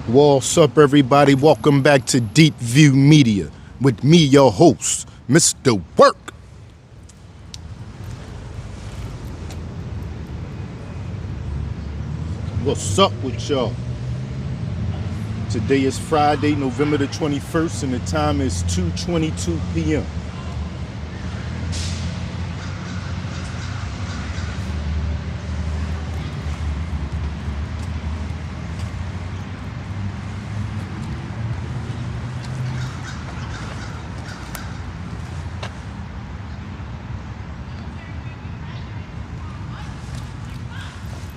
What's up, everybody? Welcome back to Deep View Media with me, your host, Mr. Work. What's up with y'all? Today is Friday, November the 21st, and the time is 2:22 p.m.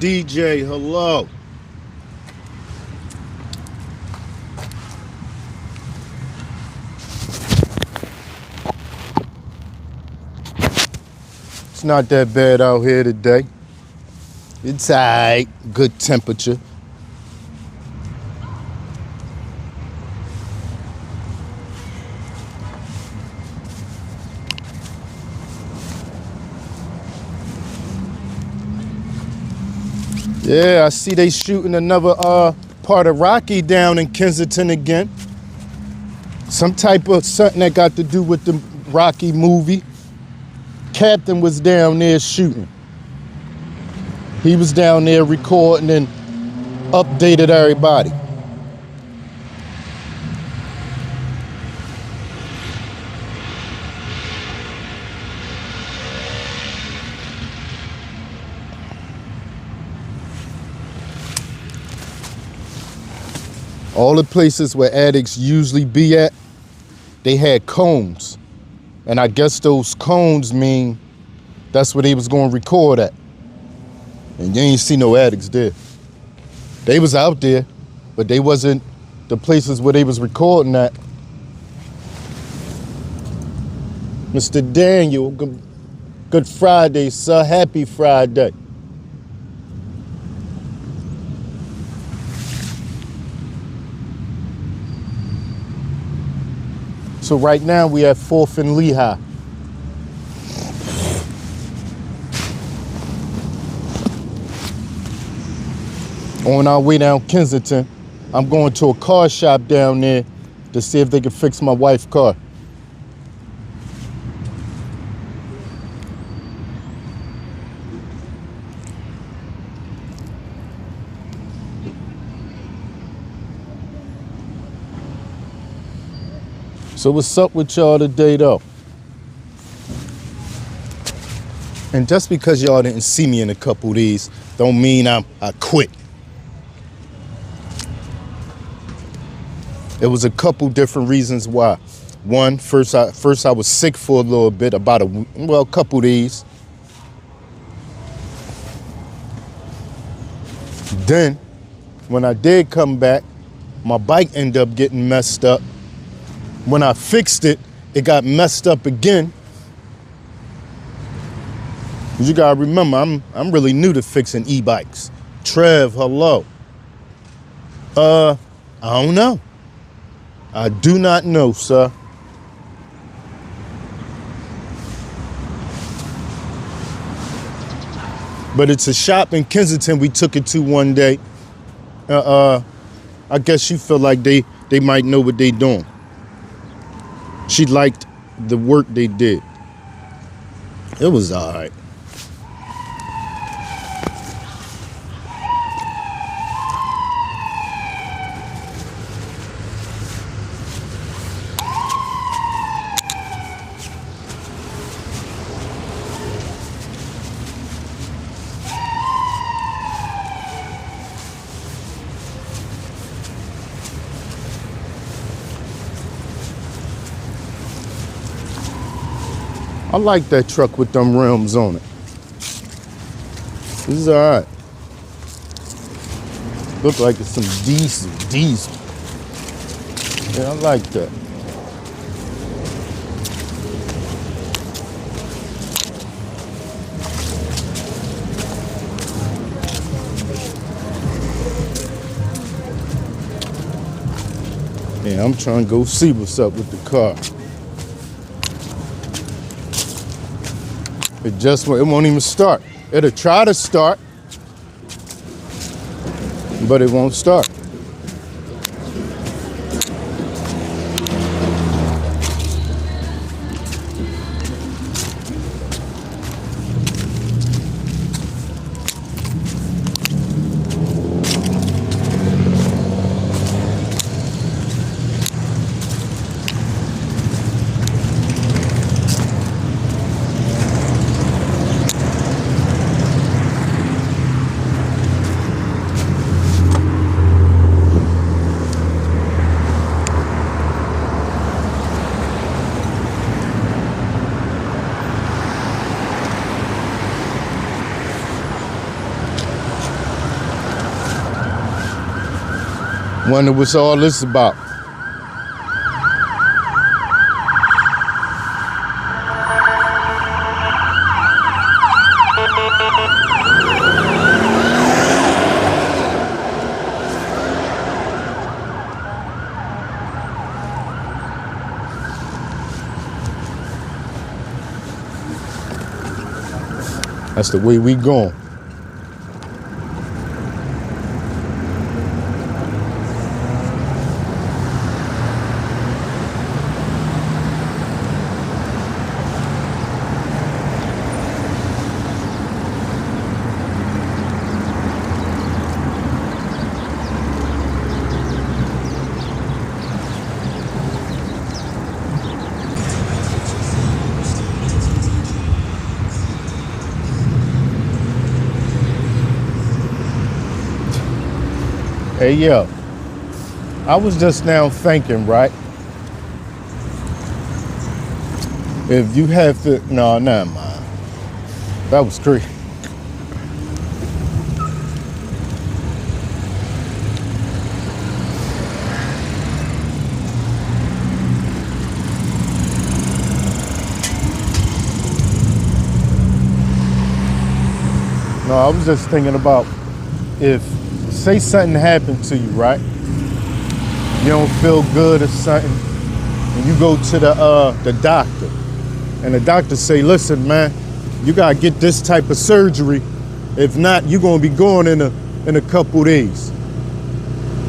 DJ, hello. It's not that bad out here today. It's alright, good temperature. Yeah, I see they shooting another part of Rocky down in Kensington again. Some type of something that got to do with the Rocky movie. Captain was down there shooting. He was down there recording and updated everybody. All the places where addicts usually be at, they had cones. And I guess those cones mean that's where they was going to record at. And you ain't see no addicts there. They was out there, but they wasn't the places where they was recording at. Mr. Daniel, good Friday, sir. Happy Friday. So right now we at 4th and Lehigh. On our way down Kensington, I'm going to a car shop down there to see if they can fix my wife's car. So what's up with y'all today, though? And just because y'all didn't see me in a couple of these, don't mean I quit. There was a couple different reasons why. One, first I was sick for a little bit, about a couple of these. Then, when I did come back, my bike ended up getting messed up. When I fixed it, it got messed up again. You gotta remember, I'm really new to fixing e-bikes. Trev, hello. I don't know. I do not know, sir. But it's a shop in Kensington we took it to one day. I guess she felt like they might know what they doing. She liked the work they did. It was all right. I like that truck with them rims on it. This is all right. Look like it's some diesel. Yeah, I like that. Yeah, I'm trying to go see what's up with the car. It won't even start. It'll try to start, but it won't start. Wonder what's all this about. That's the way we going. Hey, yo, I was just now thinking, right? If you have to, no, never mind. That was crazy. No, I was just thinking about if, say something happened to you, right? You don't feel good or something, and you go to the doctor, and the doctor say, listen, man, you gotta get this type of surgery. If not, you're gonna be going in a couple days.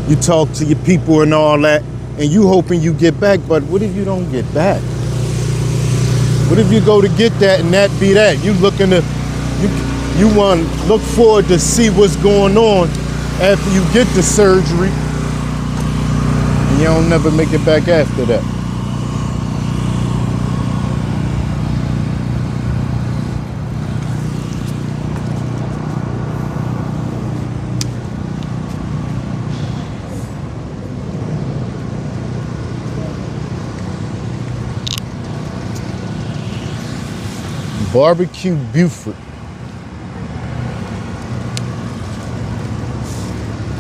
You talk to your people and all that, and you hoping you get back, but what if you don't get back? What if you go to get that and that be that? You looking to, you want to look forward to see what's going on after you get the surgery, and you don't never make it back after that. Barbecue Buford.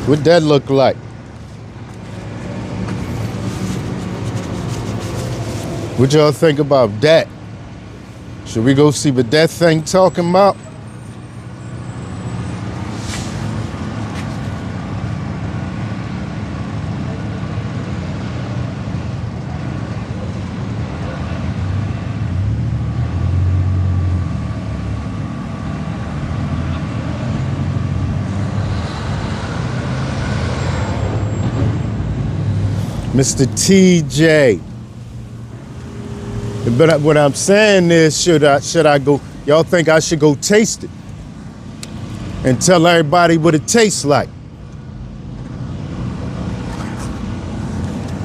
What that look like? What y'all think about that? Should we go see what that thing talking about? Mr. TJ. But what I'm saying is, should I go? Y'all think I should go taste it and tell everybody what it tastes like?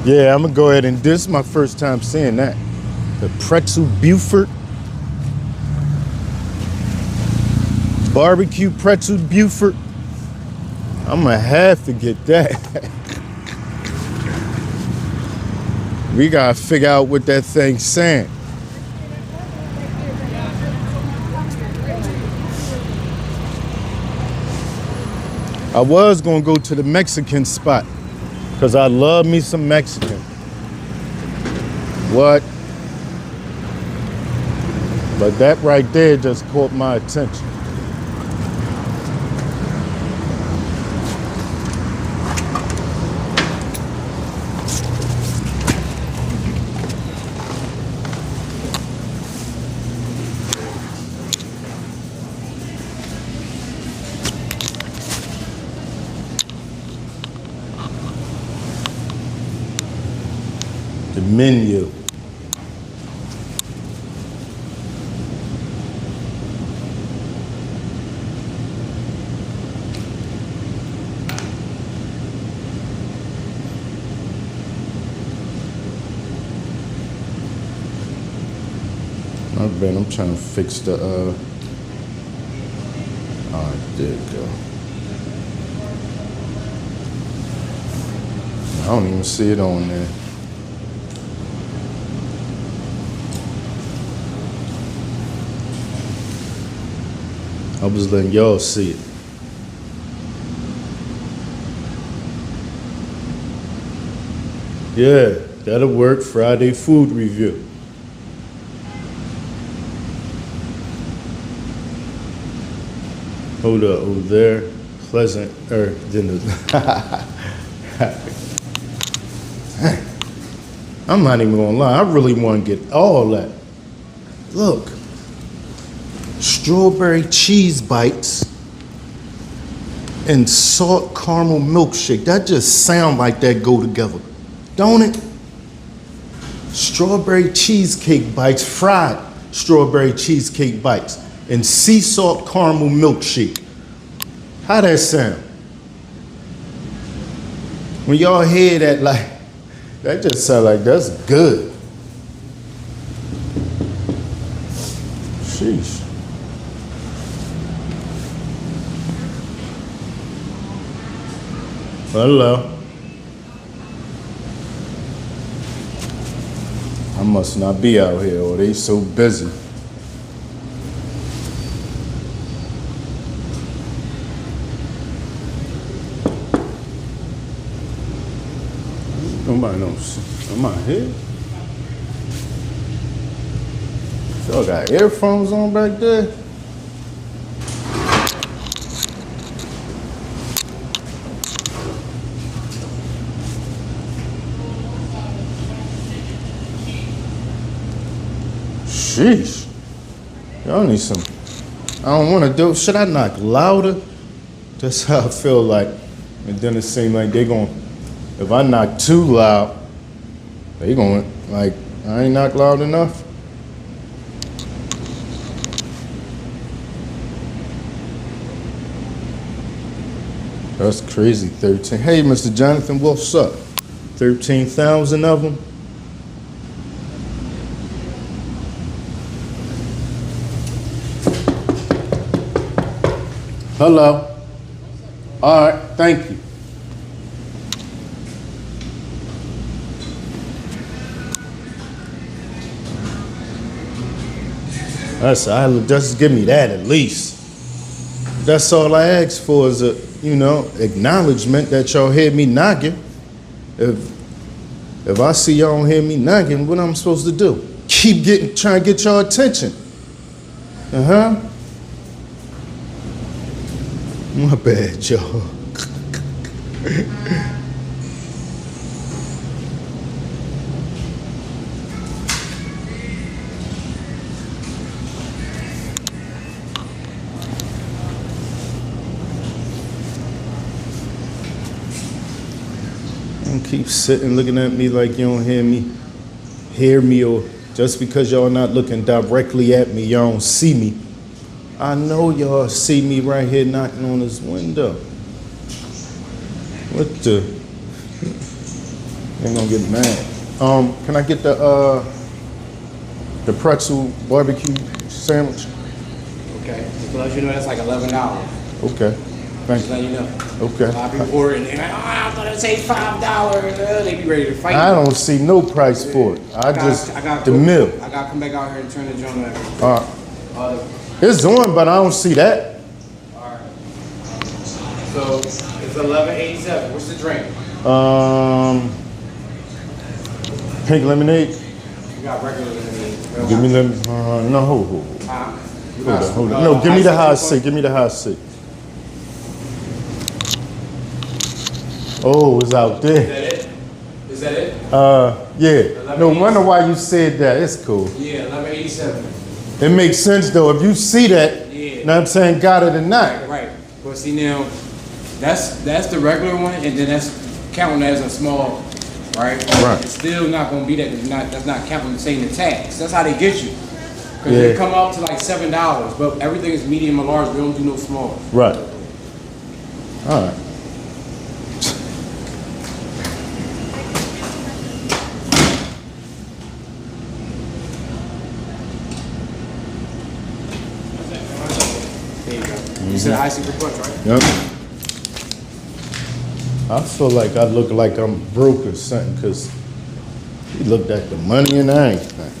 Yeah, I'm gonna go ahead and this is my first time seeing that. The pretzel Buford. Barbecue pretzel Buford. I'm gonna have to get that. We gotta figure out what that thing's saying. I was gonna go to the Mexican spot because I love me some Mexican. What? But that right there just caught my attention. The menu. I'm trying to fix the there it go. I don't even see it on there. I was letting y'all see it. Yeah, that'll work. Friday food review. Hold up, over there. Pleasant dinner. I'm not even gonna lie. I really want to get all that. Look, strawberry cheese bites and salt caramel milkshake. That just sound like that go together, don't it? Strawberry cheesecake bites, fried strawberry cheesecake bites, and sea salt caramel milkshake. How that sound? When y'all hear that, like, that just sound like that's good. Sheesh. Hello. I must not be out here, or they so busy. Nobody knows. Am I here? Y'all got earphones on back there? Sheesh. Y'all need some. I don't want to do. Should I knock louder? That's how I feel like. And then it seems like they gon'. If I knock too loud, they gon' like I ain't knock loud enough. That's crazy. 13. Hey, Mr. Jonathan, what's up? 13,000 of them. Hello. All right, thank you. Just give me that at least. That's all I ask for is a, acknowledgement that y'all hear me knocking. If I see y'all don't hear me knocking, what I'm supposed to do? Trying to get y'all attention. My bad, y'all. Don't keep sitting looking at me like you don't hear me, or just because y'all not looking directly at me, y'all don't see me. I know y'all see me right here knocking on this window. What the? Ain't gonna get mad. Can I get the pretzel barbecue sandwich? Okay. Just to let you know, that's like $11. Okay. Thank Just you. let you know. Okay. A lot of people order it and they're like, I thought it'd say $5. They be ready to fight. I don't see no price for it. I got the meal. I gotta come back out here and turn the joint on. It's on, but I don't see that. Alright. So it's $11.87. What's the drink? Pink lemonade. You got regular lemonade. Give me lemon. No, hold on. No, give me the high C. Give me the high C. Oh, it's out there. Is that it? Yeah. No wonder why you said that. It's cool. Yeah, $11.87. It makes sense though. If you see that, Yeah. know what I'm saying, got it or not. Right. But see now, that's the regular one, and then that's counting as a small, right? Right. It's still not gonna be that. That's not counting saying the tax. That's how they get you. Cause Yeah. they come up to like $7, but everything is medium or large. We don't do no small. Right. All right. There you go. You said high secret punch, right? Yep. I feel like I look like I'm broke or something because he looked at the money and everything.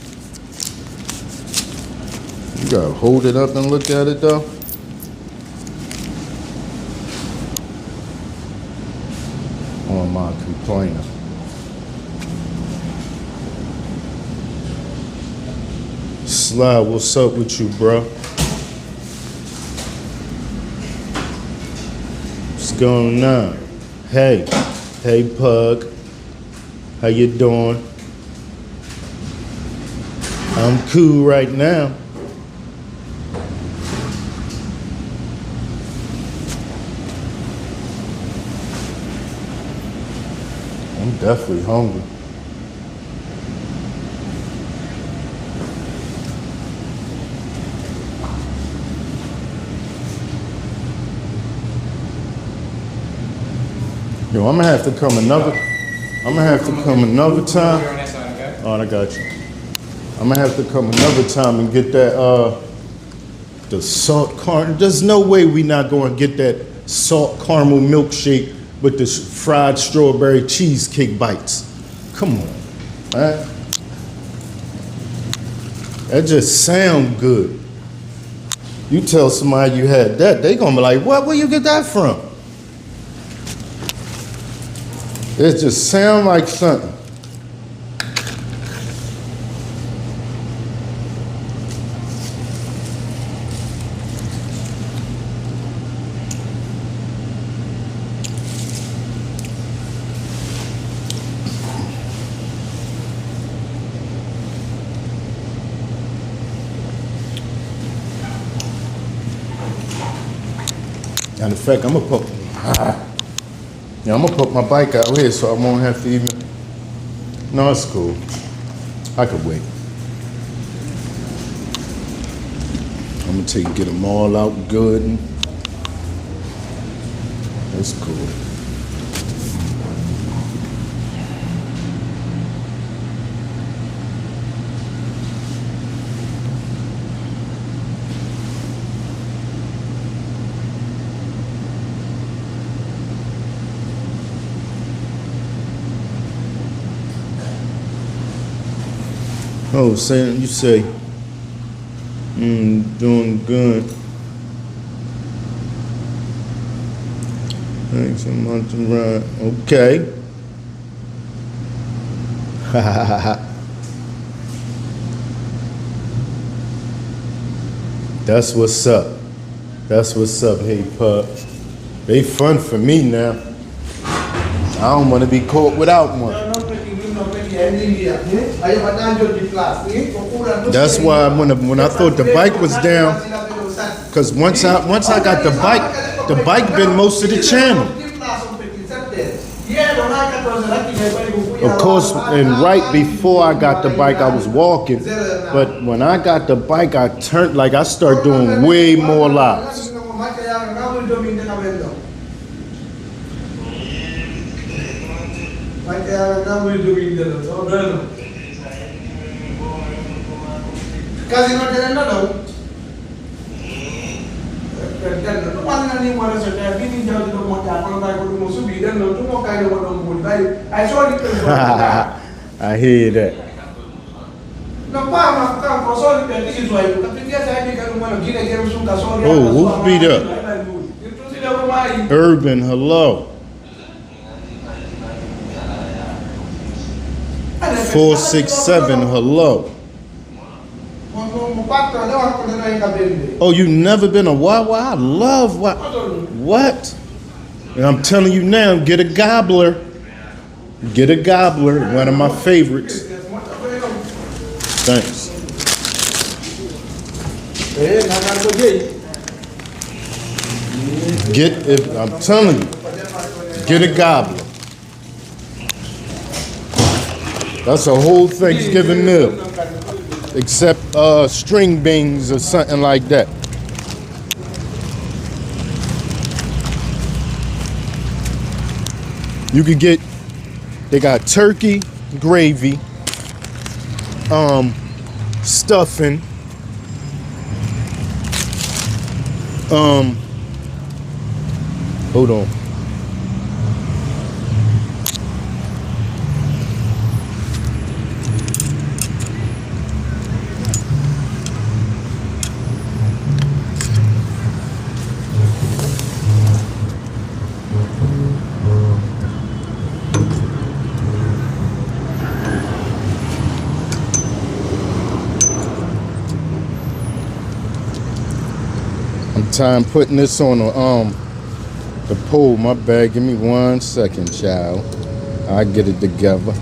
You gotta hold it up and look at it though. Or am I complaining? Sly, what's up with you, bro? What's going on? Hey, Pug. How you doing? I'm cool right now. I'm definitely hungry. Yo, I'm gonna have to come another time. Oh, I got you. I'm gonna have to come another time and get that the salt caramel. There's no way we not gonna get that salt caramel milkshake with the fried strawberry cheesecake bites. Come on, man. That just sound good. You tell somebody you had that, they gonna be like, what? Where you get that from? It just sound like something. And in fact, I'm gonna put my bike out here so I won't have to even. No, it's cool. I could wait. I'm gonna get them all out good. And it's cool. Oh, saying you say, doing good. Thanks a month to ride. Okay. That's what's up. That's what's up, hey pup. They fun for me now. I don't want to be caught without one. That's why when I thought the bike was down, because once I got the bike been most of the channel. Of course, and right before I got the bike, I was walking, but when I got the bike, I started doing way more laps. I hear that. Oh, who beat up? Urban, hello. 467, hello. Oh, you never been a Wawa? I love what? And I'm telling you now, get a gobbler. Get a gobbler, one of my favorites. Thanks. I'm telling you, get a gobbler. That's a whole Thanksgiving meal, except string beans or something like that. You could get, they got turkey, gravy, stuffing, hold on. I'm time putting this on the pole. My bad. Give me 1 second, child. I get it together.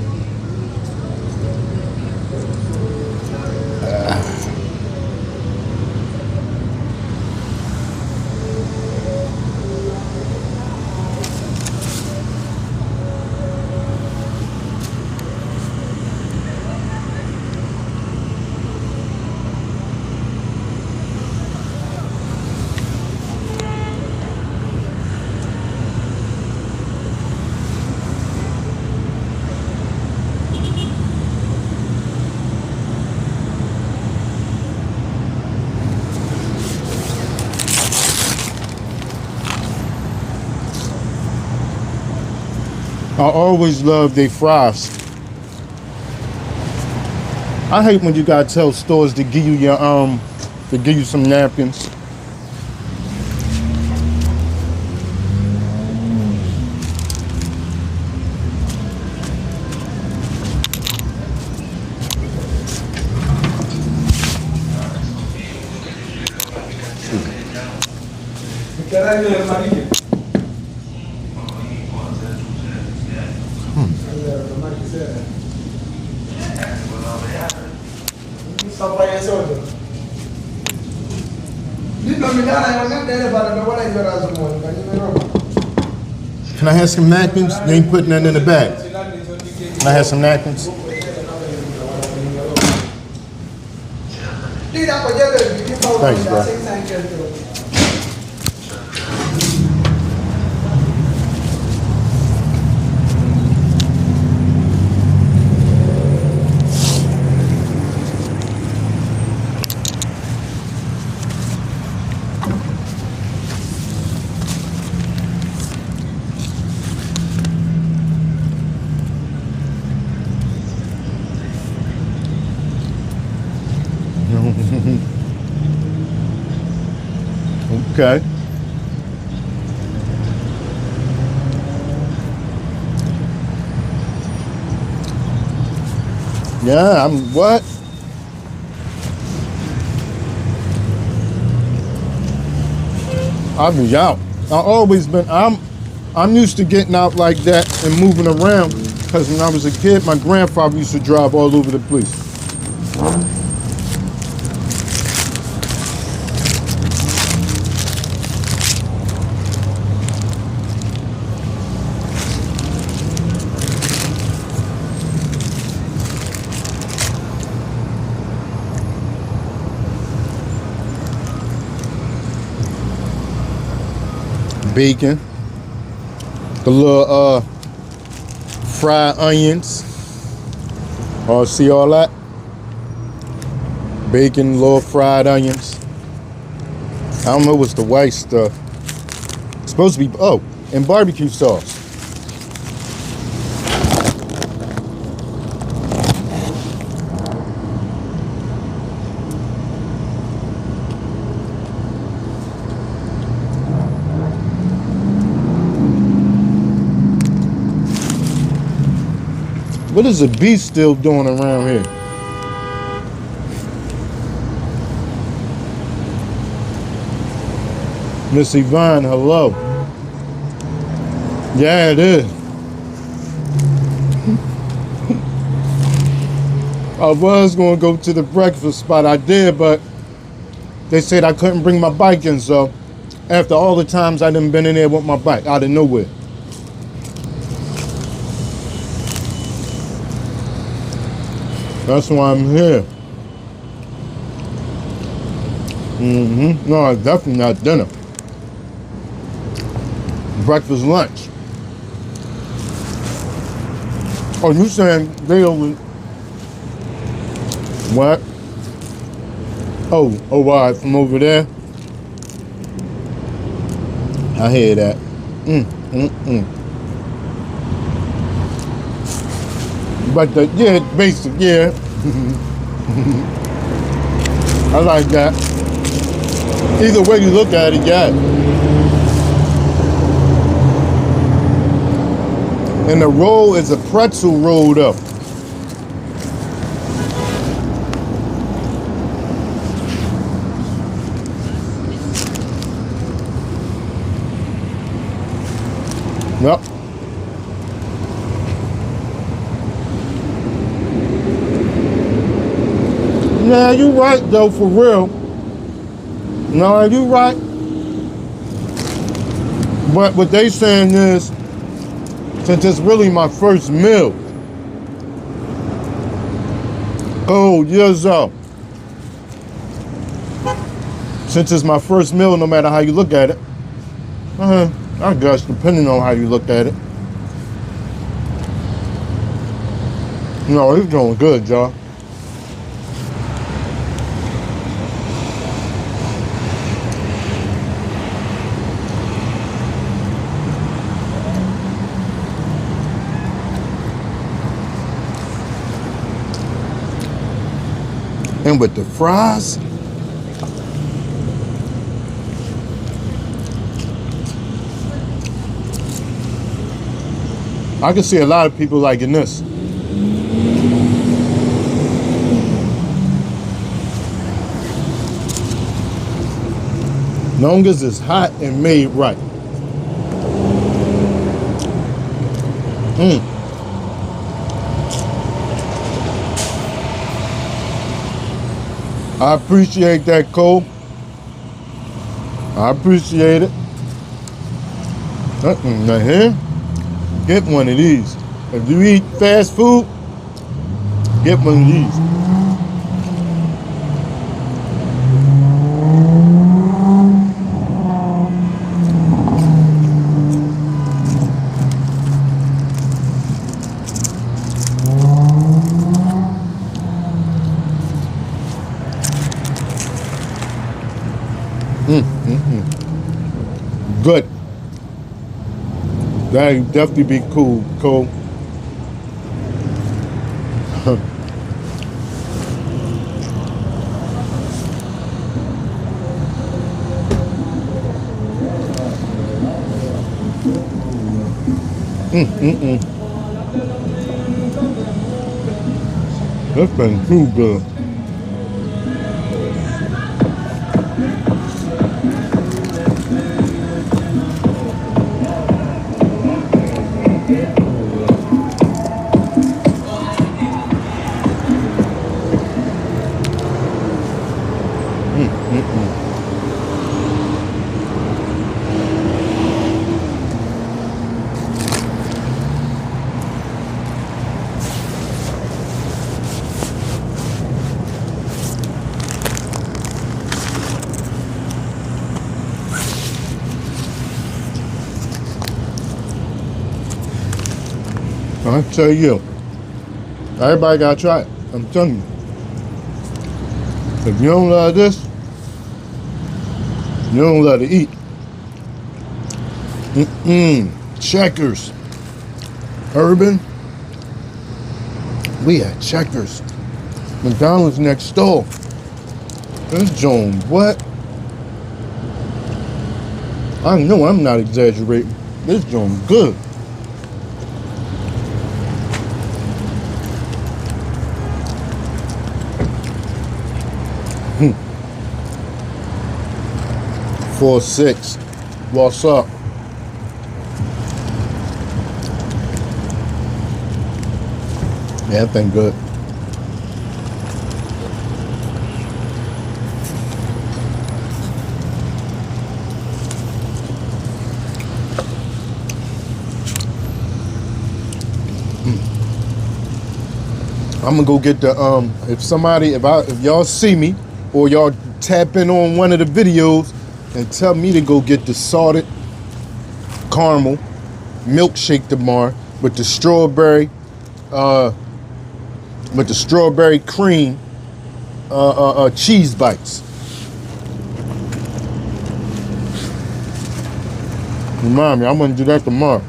I always love their fries. I hate when you gotta tell stores to give you your to give you some napkins. Can I have some napkins? You ain't putting that in the bag. Can I have some napkins? Thanks, bro. Okay. Yeah, I'm what? I'll be out. I'm used to getting out like that and moving around because when I was a kid, my grandfather used to drive all over the place. Bacon, the little fried onions. Oh, see all that? Bacon, little fried onions. I don't know what's the white stuff. It's supposed to be, oh, and barbecue sauce. What is the beast still doing around here? Miss Yvonne, hello. Yeah, it is. I was going to go to the breakfast spot. I did, but they said I couldn't bring my bike in, so after all the times I done been in there with my bike out of nowhere. That's why I'm here. No, it's definitely not dinner. Breakfast, lunch. Oh, you saying they over? What? Oh, all right, from over there. I hear that. But yeah, basic, yeah. I like that. Either way you look at it, yeah. And the roll is a pretzel rolled up. Yep. Nah, you right though, for real. No, you right. But what they saying is, since it's really my first meal, years old. Since it's my first meal, no matter how you look at it, I guess depending on how you look at it. No, it's going good, y'all. And with the fries, I can see a lot of people liking this. Long as it's hot and made right. I appreciate that, Cole. I appreciate it. Now here, get one of these. If you eat fast food, get one of these. Good. That'd definitely be cool, Cole. That's been too good. I tell you, everybody gotta try it. I'm telling you. If you don't love this, you don't love to eat. Checkers. Urban. We had Checkers. McDonald's next door. This joint, what? I know I'm not exaggerating. This joint good. Hmm. 4-6. What's up? Yeah, that thing good. I'm gonna go get the if y'all see me or y'all tap in on one of the videos and tell me to go get the salted caramel milkshake tomorrow with the strawberry cream cheese bites. Remind me, I'm gonna do that tomorrow.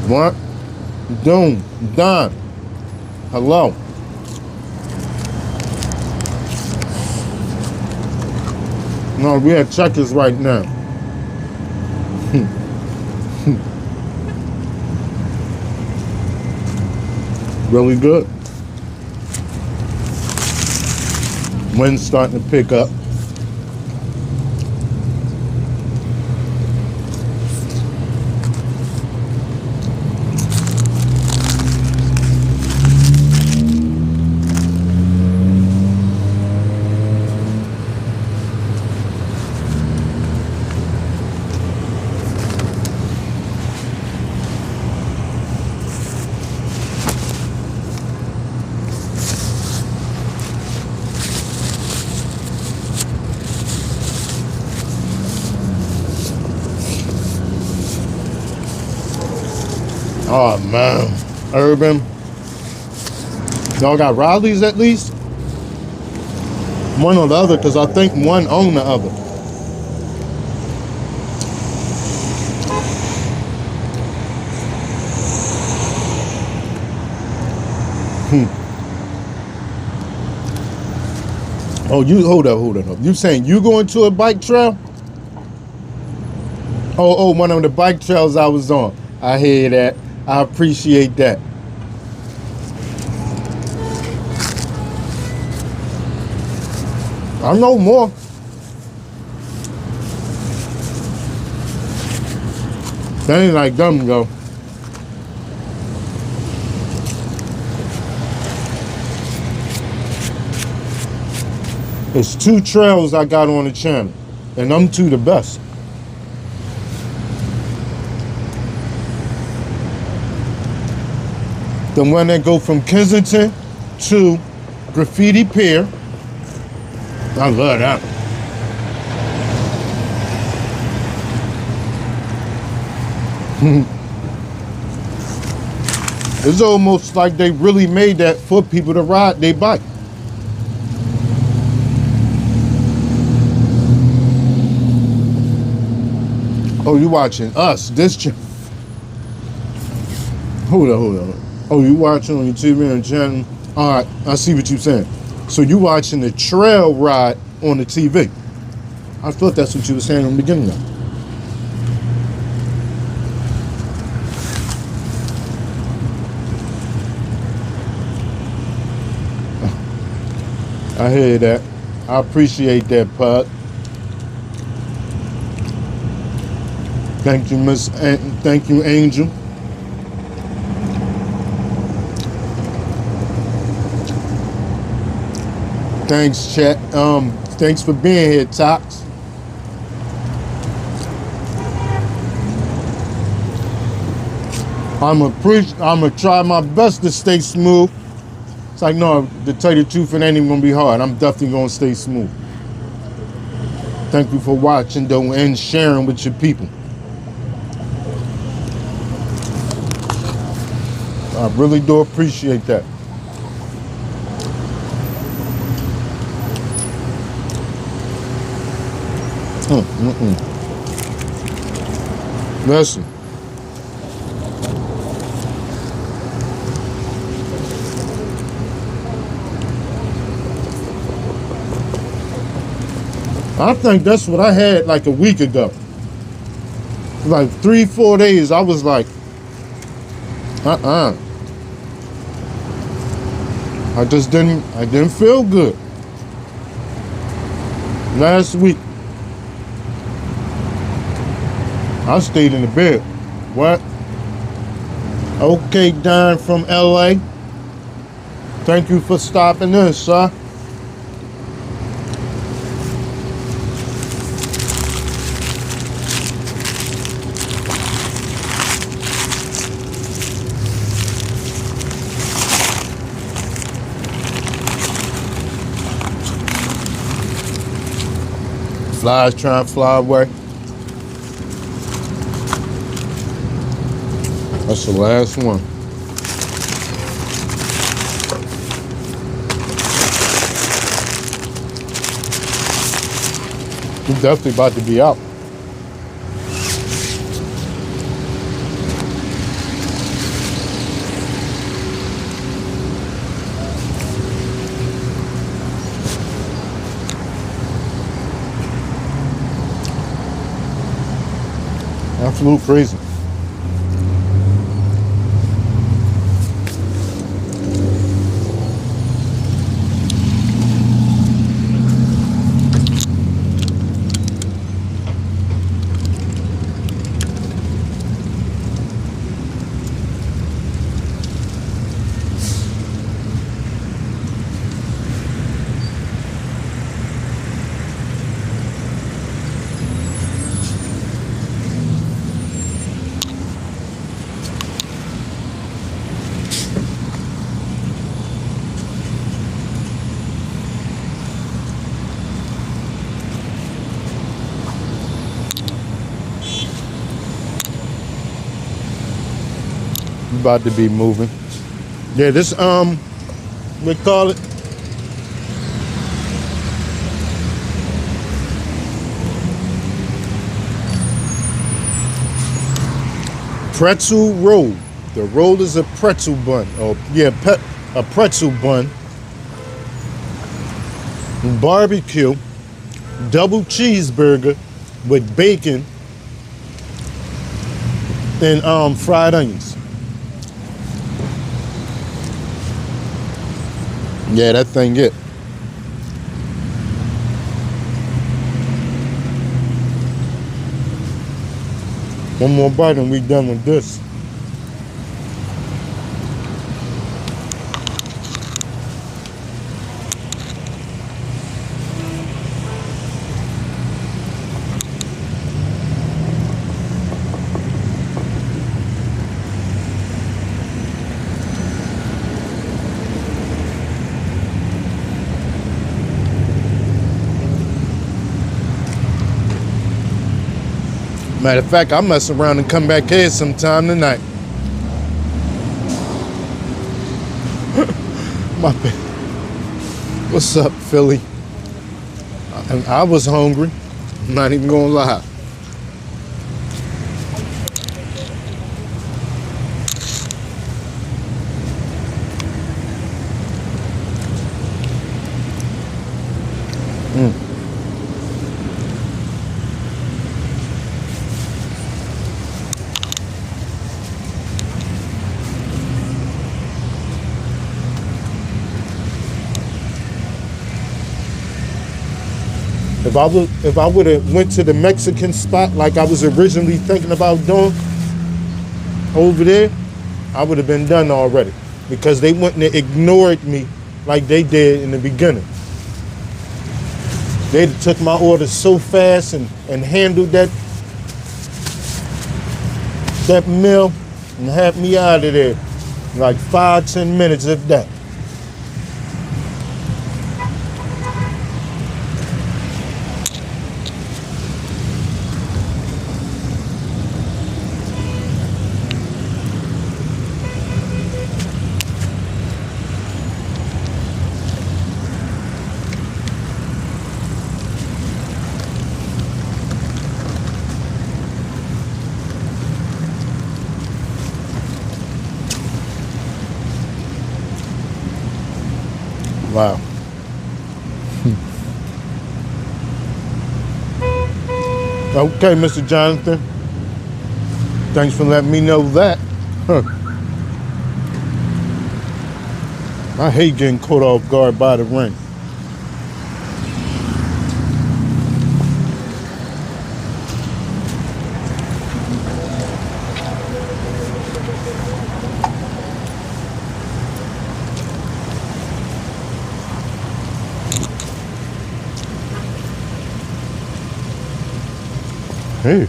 What? Doom. Don. Hello. No, we have Checkers right now. Really good. Wind's starting to pick up. Oh man, Urban. Y'all got Riley's at least? One or the other, because I think one owned the other. Oh, you hold up. You saying you going to a bike trail? Oh, one of the bike trails I was on. I hear that. I appreciate that. I know more. That ain't like them, though. It's 2 trails I got on the channel, and them 2 the best. The one that go from Kensington to Graffiti Pier. I love that. It's almost like they really made that for people to ride their bike. Oh, you watching us? Hold on. Oh, you watching on your TV and channel? All right, I see what you're saying. So you watching the trail ride on the TV? I thought that's what you were saying in the beginning. Though. I hear that. I appreciate that, Pug. Thank you, Thank you, Angel. Thanks, chat. Thanks for being here, Tox. I'ma try my best to stay smooth. It's like, no, to tell you the truth, it ain't even gonna be hard. I'm definitely gonna stay smooth. Thank you for watching, though, and sharing with your people. I really do appreciate that. Listen. I think that's what I had like a week ago. Like 3-4 days, I was like, I didn't feel good. Last week, I stayed in the bed. What? Okay, Don from LA. Thank you for stopping in, sir. Flies trying to fly away. That's the last one. He's definitely about to be out. I flew crazy. about to be moving. Yeah, this we call it pretzel roll. The roll is a pretzel bun. Oh yeah, a pretzel bun. Barbecue, double cheeseburger with bacon and fried onions. Yeah, that thing it. One more bite and we done with this. Matter of fact, I'll mess around and come back here sometime tonight. My bad. What's up, Philly? I was hungry. I'm not even gonna lie. If I would have went to the Mexican spot like I was originally thinking about doing over there, I would have been done already, because they wouldn't have ignored me like they did in the beginning. They took my order so fast and handled that meal and had me out of there in like 5-10 minutes, if that. Wow. Okay, Mr. Jonathan. Thanks for letting me know that. I hate getting caught off guard by the rain. Hey.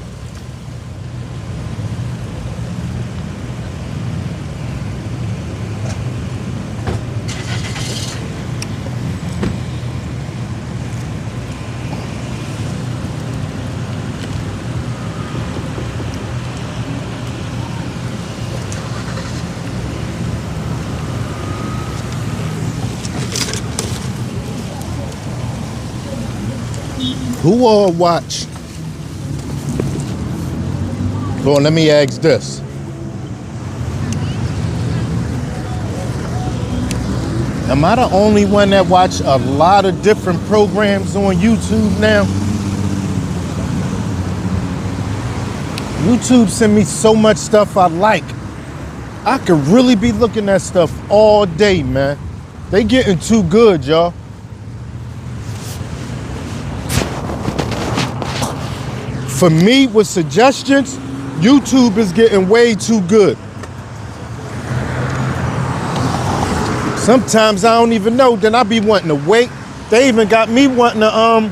Who all watch? Well, let me ask this. Am I the only one that watch a lot of different programs on YouTube now? YouTube send me so much stuff I like. I could really be looking at stuff all day, man. They getting too good, y'all. For me, with suggestions, YouTube is getting way too good. Sometimes I don't even know, then I be wanting to wait. They even got me wanting to,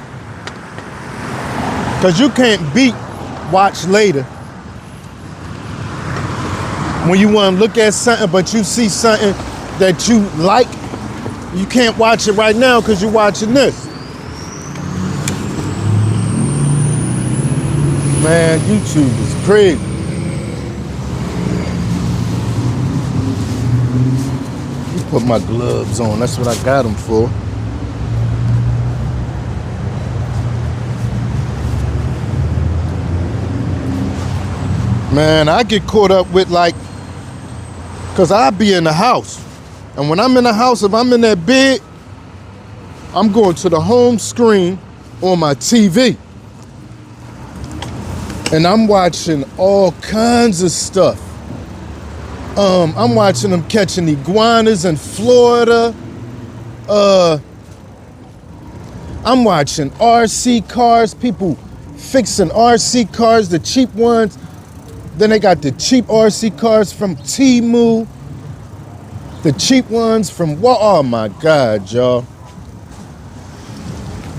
cause you can't beat watch later. When you wanna look at something, but you see something that you like, you can't watch it right now cause you're watching this. Man, YouTube is crazy. put my gloves on. That's what I got them for. Man, I get caught up with like, cause I be in the house. And when I'm in the house, if I'm in that bed, I'm going to the home screen on my TV. And I'm watching all kinds of stuff. I'm watching them catching iguanas in Florida. I'm watching RC cars, people fixing RC cars, the cheap ones. Then they got the cheap RC cars from Temu. The cheap ones from oh my God, y'all.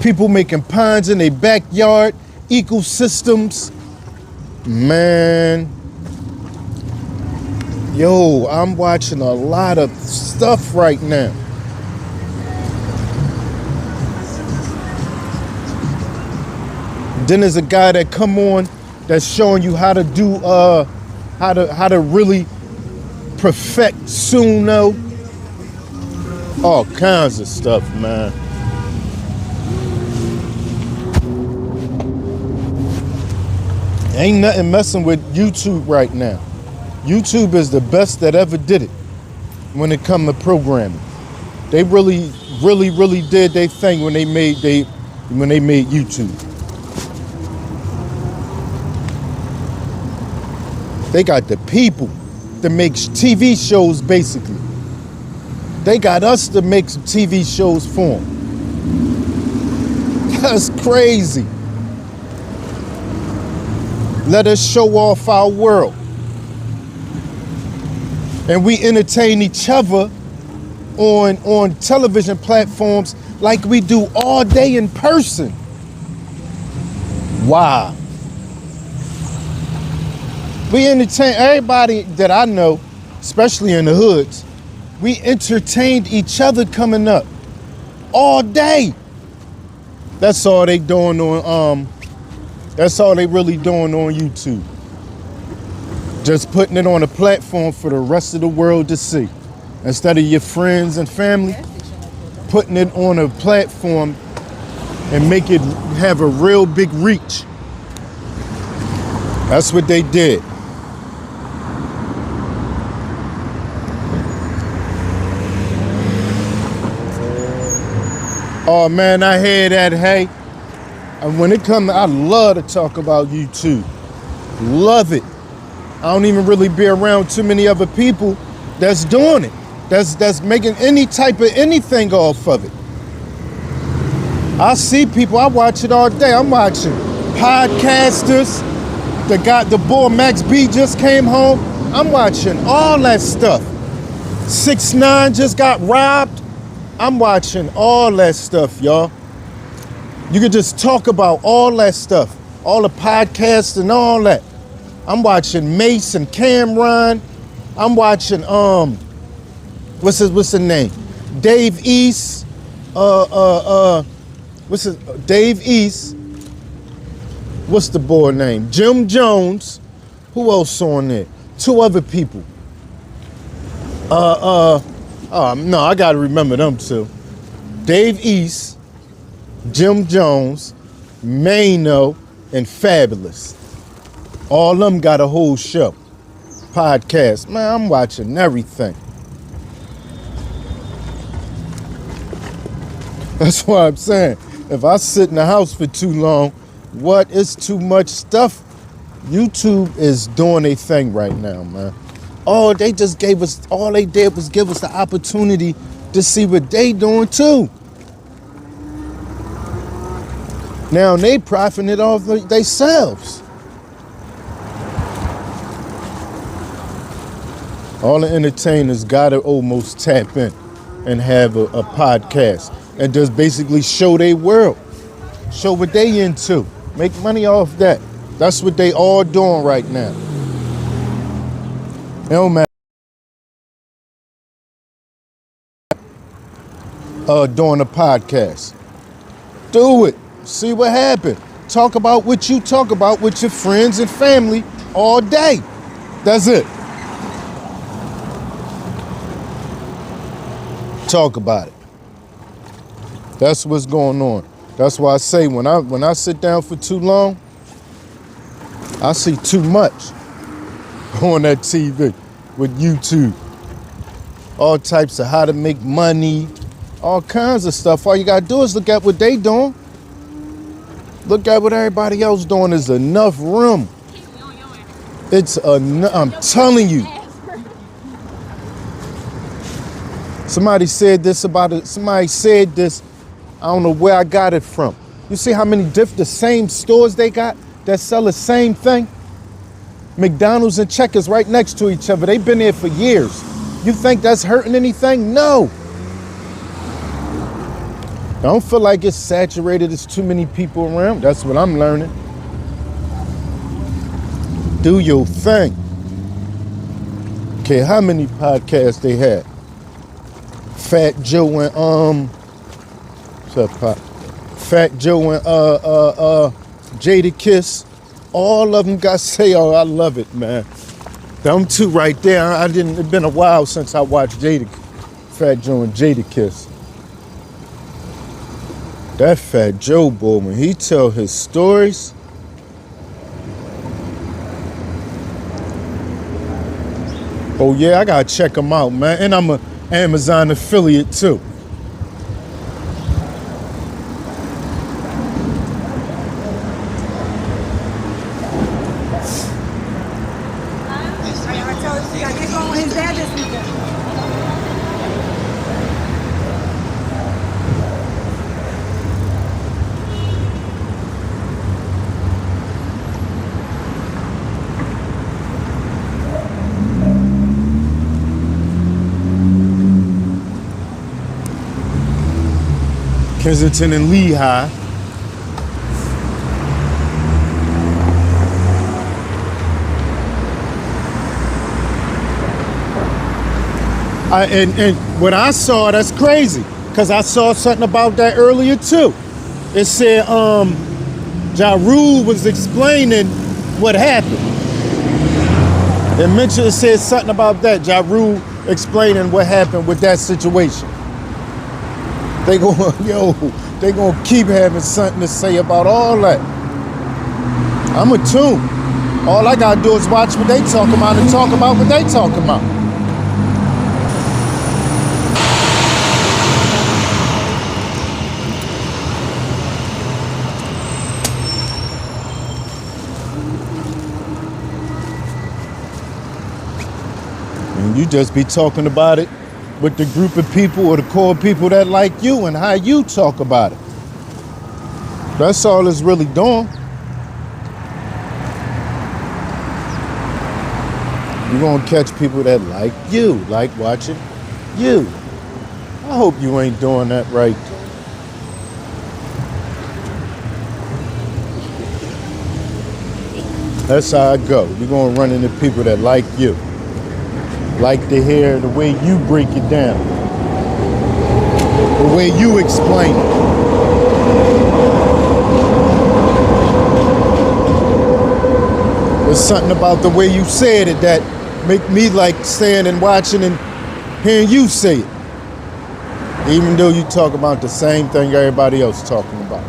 People making ponds in their backyard, ecosystems. Man. Yo, I'm watching a lot of stuff right now. Then there's a guy that come on that's showing you how to do how to really perfect Suno. All kinds of stuff, man. Ain't nothing messing with YouTube right now. YouTube is the best that ever did it when it come to programming. They really did their thing when they made YouTube. They got the people that makes TV shows, basically. They got us to make some TV shows for them. That's crazy. Let us show off our world. And we entertain each other on television platforms like we do all day in person. Wow. We entertain everybody that I know, especially in the hoods. We entertained each other coming up all day. That's all they doing on that's all they really doing on YouTube. Just putting it on a platform for the rest of the world to see. Instead of your friends and family, putting it on a platform and make it have a real big reach. That's what they did. Oh man, I hear that, hey. And when it comes, I love to talk about YouTube. Love it. I don't even really be around too many other people that's doing it. That's making any type of anything off of it. I see people, I watch it all day. I'm watching podcasters. The boy Max B just came home. I'm watching all that stuff. 6ix9ine just got robbed. I'm watching all that stuff, y'all. You could just talk about all that stuff, all the podcasts and all that. I'm watching Mace and Cameron. I'm watching what's his name? Dave East. Dave East. What's the boy name? Jim Jones. Who else on there? 2 other people. No, I gotta remember them 2. Dave East, Jim Jones, Mano, and Fabulous. All of them got a whole show. Podcast. Man, I'm watching everything. That's why I'm saying, if I sit in the house for too long, what is too much stuff? YouTube is doing a thing right now, man. Oh, they just gave us, all they did was give us the opportunity to see what they doing too. Now they profiting it off themselves. All the entertainers gotta almost tap in and have a podcast and just basically show their world. Show what they into. Make money off that. That's what they all doing right now. It don't matter. Doing a podcast. Do it. See what happened. Talk about what you talk about with your friends and family all day. That's it. talk about it. That's what's going on. That's why I say when I sit down for too long, I see too much on that TV with YouTube. All types of how to make money, all kinds of stuff. All you gotta do is look at what they doing. Look at what everybody else doing. Is enough room. I'm telling you. Somebody said this about it. Somebody said this. I don't know where I got it from. You see how many the same stores they got that sell the same thing? McDonald's and Checkers right next to each other. They've been there for years. You think that's hurting anything? No. I don't feel like it's saturated. There's too many people around. That's what I'm learning. Do your thing. Okay, how many podcasts they had? Fat Joe and what's up, Pop? Fat Joe and Jada Kiss. All of them got say, oh, I love it, man. Them two right there. It's been a while since I watched Fat Joe and Jada Kiss. That Fat Joe boy, when he tell his stories, oh yeah, I gotta check him out, man. And I'm an Amazon affiliate too. Kensington and Lehigh. And what I saw, that's crazy, because I saw something about that earlier too. It said Ja Rule was explaining what happened. It said something about that. Ja Rule explaining what happened with that situation. They gonna keep having something to say about all that. I'm a tune. All I gotta do is watch what they talk about and talk about what they talk about. And you just be talking about it with the group of people or the core people that like you and how you talk about it. That's all it's really doing. You're gonna catch people that like you, like watching you. I hope you ain't doing that right. That's how I go. You're gonna run into people that like you. Like to hear the way you break it down, the way you explain it. There's something about the way you said it that make me like saying and watching and hearing you say it, even though you talk about the same thing everybody else talking about.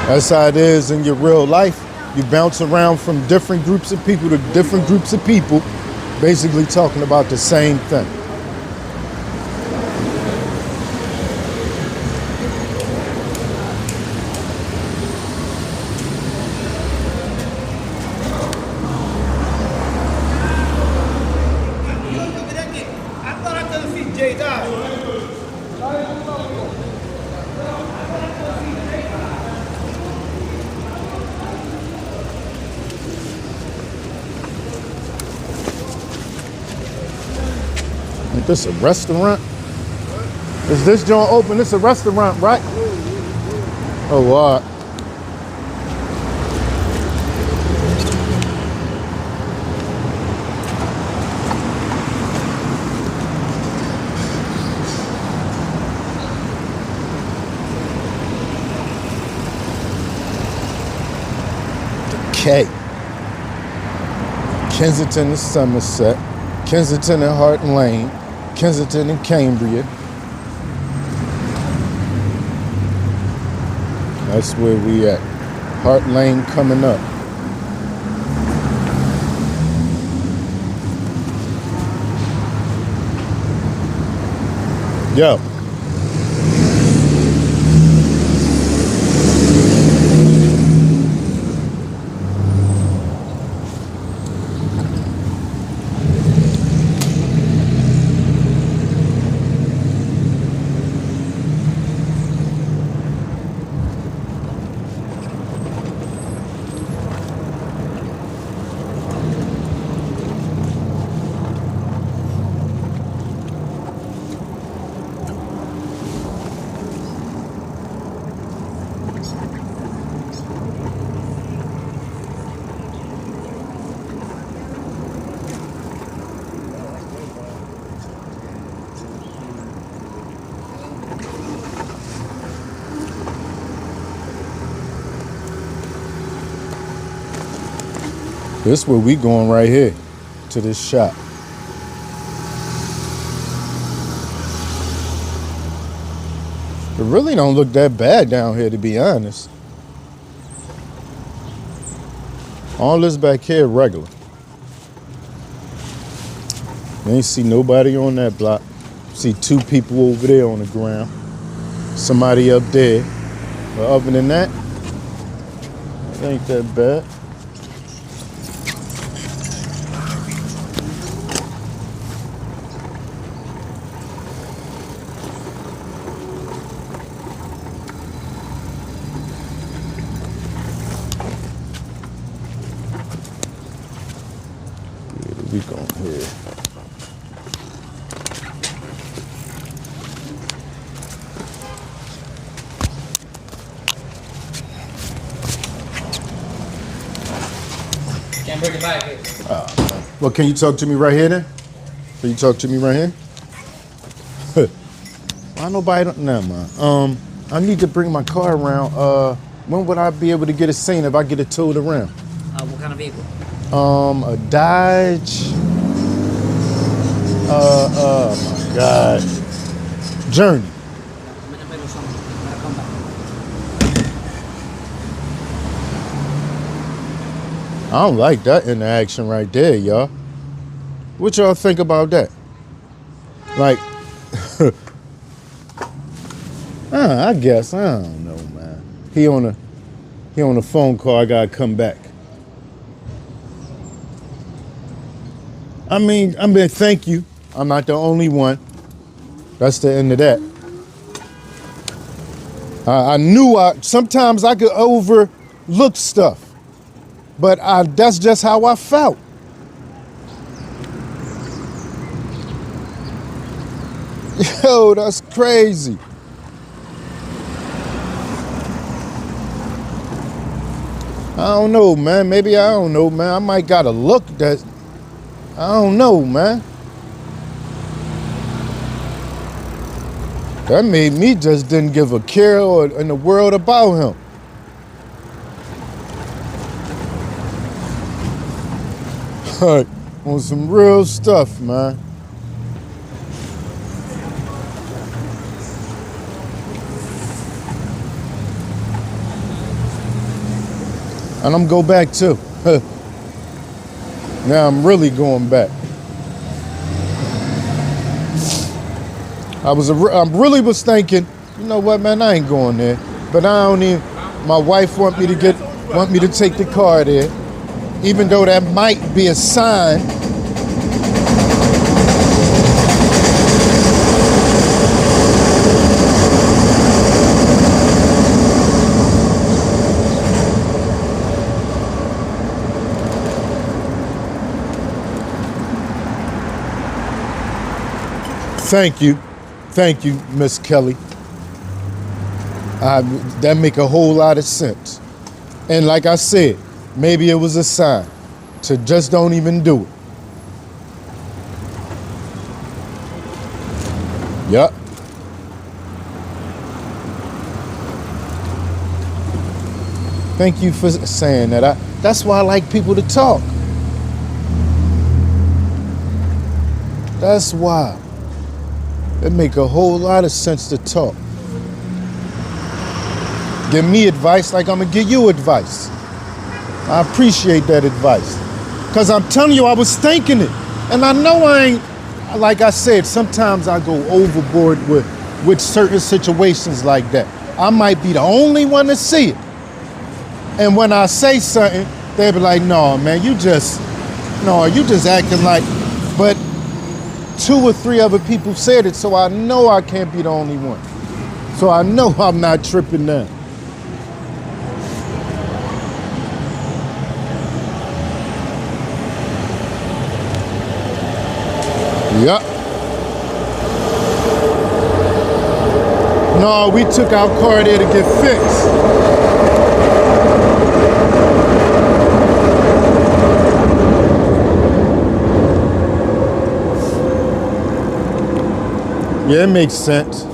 That's how it is in your real life. You bounce around from different groups of people to different groups of people, basically talking about the same thing. I thought I couldn't see Jay die. Is this a restaurant? Is this joint open? This a restaurant, right? Oh, what? K. Kensington and Somerset, Kensington and Hart Lane, Kensington and Cambria. That's where we at. Hart Lane coming up. Yo. This where we going right here, to this shop. It really don't look that bad down here, to be honest. All this back here regular. You ain't see nobody on that block. See 2 people over there on the ground. Somebody up there. But other than that, it ain't that bad. We going here. Can't bring it back here. Well, can you talk to me right here then? Can you talk to me right here? I nobody don't know, man. I need to bring my car around. When would I be able to get it seen if I get it towed around? What kind of vehicle? A Dodge. Oh my God. Journey. I'm in the middle of something. I'm gonna come back. I don't like that interaction right there, y'all. What y'all think about that? Like, I guess, I don't know, man. He on a phone call, I gotta come back. I mean, thank you. I'm not the only one. That's the end of that. I knew sometimes I could overlook stuff, but that's just how I felt. Yo, that's crazy. I don't know, man. Maybe I don't know, man. I might got a look that, I don't know, man. That made me just didn't give a care in the world about him. On some real stuff, man. And I'm go back too. Now I'm really going back. I really was thinking, you know what, man, I ain't going there. But I don't even. My wife want me to take the car there, even though that might be a sign. Thank you, Miss Kelly. That make a whole lot of sense. And like I said, maybe it was a sign to just don't even do it. Yup. Thank you for saying that. That's why I like people to talk. That's why. It make a whole lot of sense to talk. Give me advice like I'm gonna give you advice. I appreciate that advice. Cause I'm telling you, I was thinking it. And I know I ain't, like I said, sometimes I go overboard with certain situations like that. I might be the only one to see it. And when I say something, they be like, no, man, you just acting like, but 2 or 3 other people said it, so I know I can't be the only one. So I know I'm not tripping now. Yup. No, we took our car there to get fixed. Yeah, it makes sense.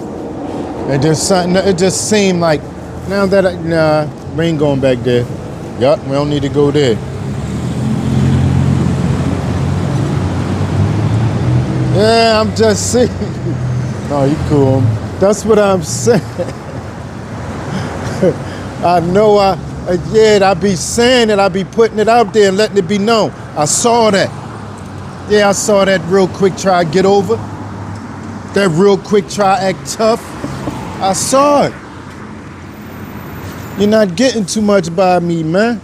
And just something, it just seemed like, now that we ain't going back there. Yup, we don't need to go there. Yeah, I'm just saying. No, you cool. That's what I'm saying. I know I be saying it, I be putting it out there and letting it be known. I saw that. Yeah, I saw that real quick try to get over. That real quick try act tough. I saw it. You're not getting too much by me, man.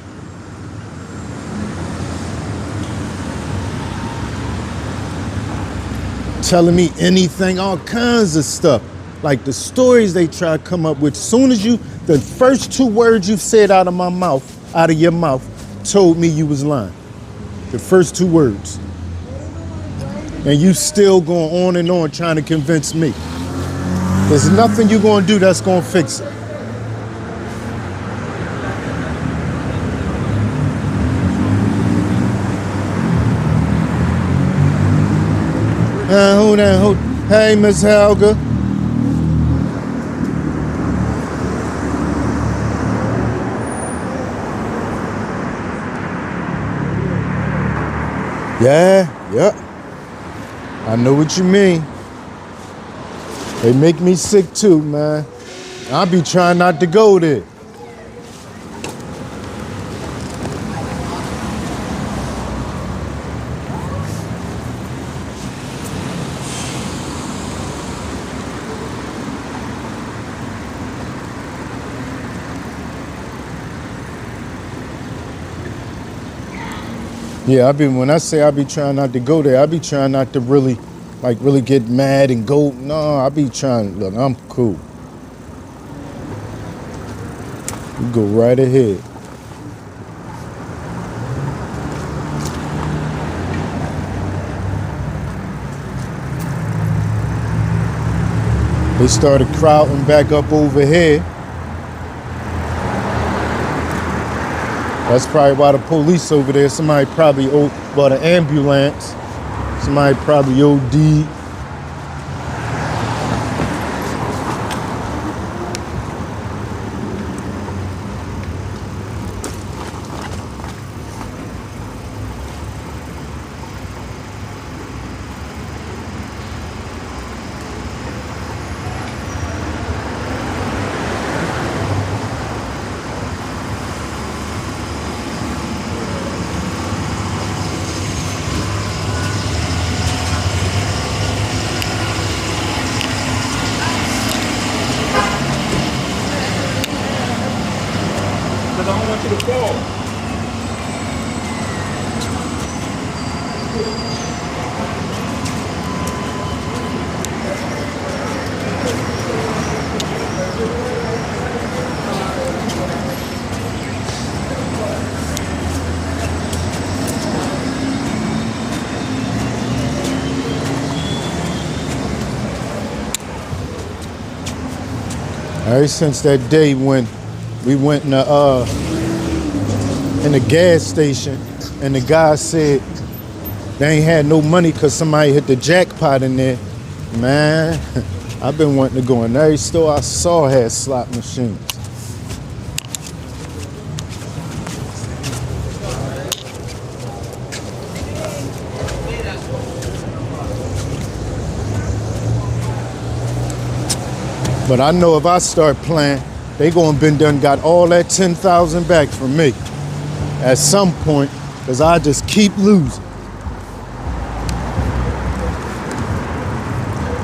Telling me anything, all kinds of stuff. Like the stories they try to come up with. Soon as the first 2 words you said out of your mouth, told me you was lying. The first 2 words. And you still going on and on trying to convince me. There's nothing you're going to do that's going to fix it. Hey, Miss Helga. Yeah. I know what you mean. They make me sick too, man. I be trying not to go there. Yeah, when I say I be trying not to go there, I be trying not to really get mad and go. No, I be trying, look, I'm cool. You go right ahead. They started crowding back up over here. That's probably why the police over there, somebody probably bought an ambulance. Somebody probably OD'd. Because I don't want you to fall. Ever since that day when we went in the gas station and the guy said they ain't had no money because somebody hit the jackpot in there, man, I've been wanting to go in every store I saw had slot machines. But I know if I start playing, they gonna been done got all that 10,000 back from me at some point, because I just keep losing.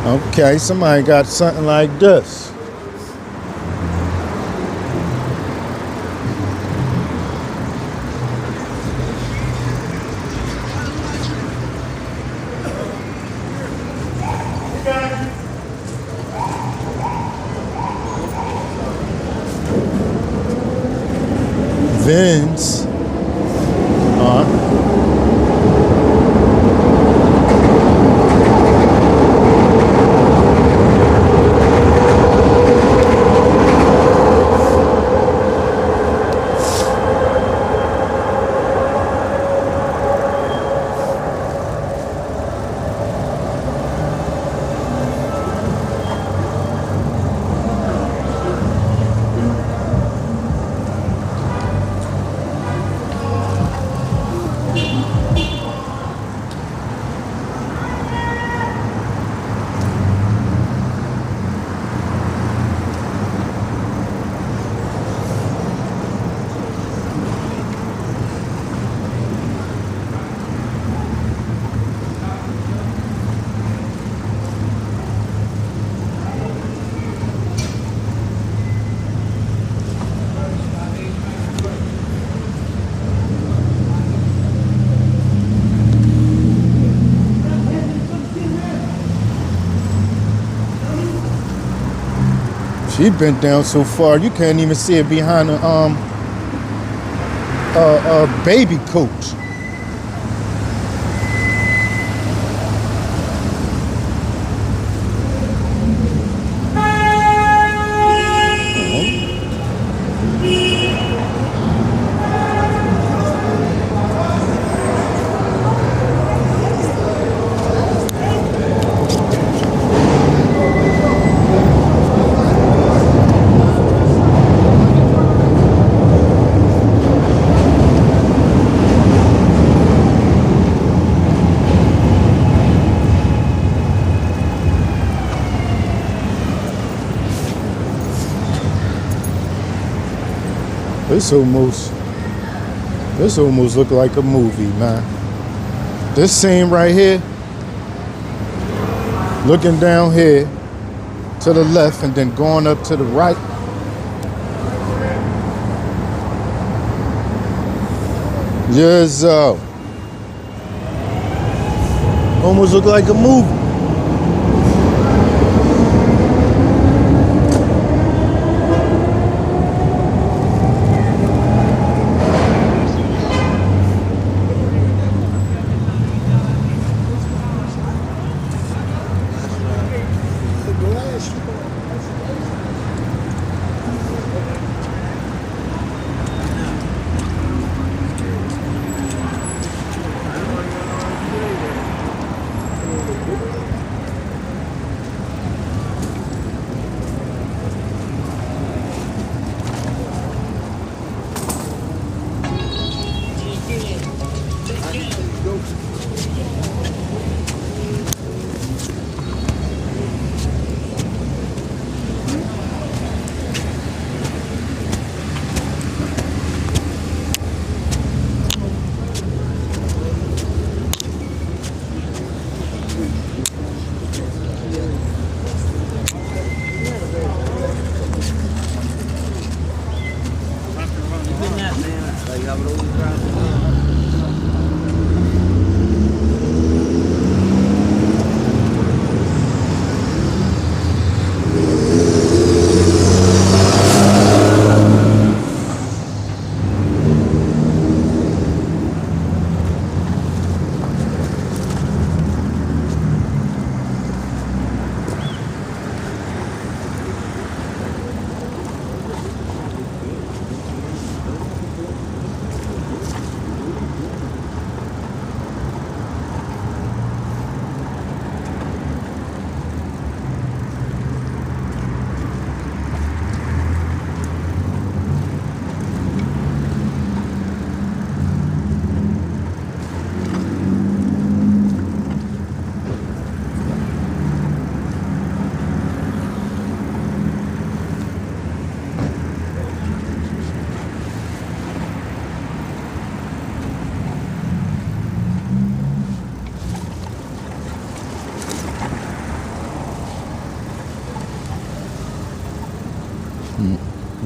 Okay, somebody got something like this. Vince. She bent down so far you can't even see it behind a baby coach. This almost look like a movie, man. This scene right here, looking down here to the left and then going up to the right. Yes, almost look like a movie.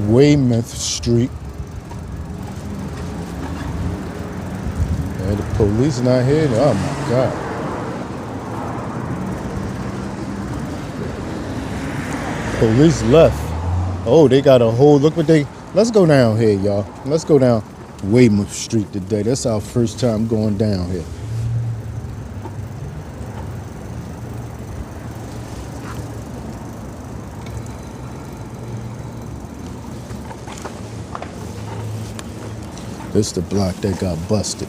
Weymouth Street. Yeah, the police not here. Oh my God. Police left. Oh, they got a whole, look what they, let's go down here, y'all. Let's go down Weymouth Street today. That's our first time going down here. This the block that got busted.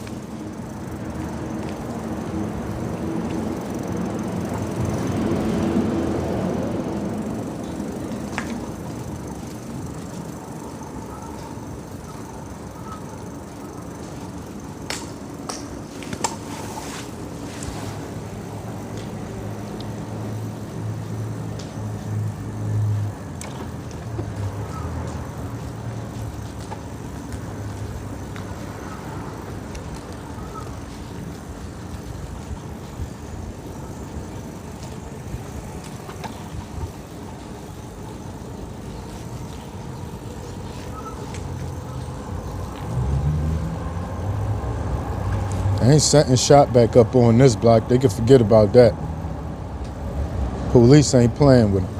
I ain't setting shot back up on this block. They can forget about that. Police ain't playing with them.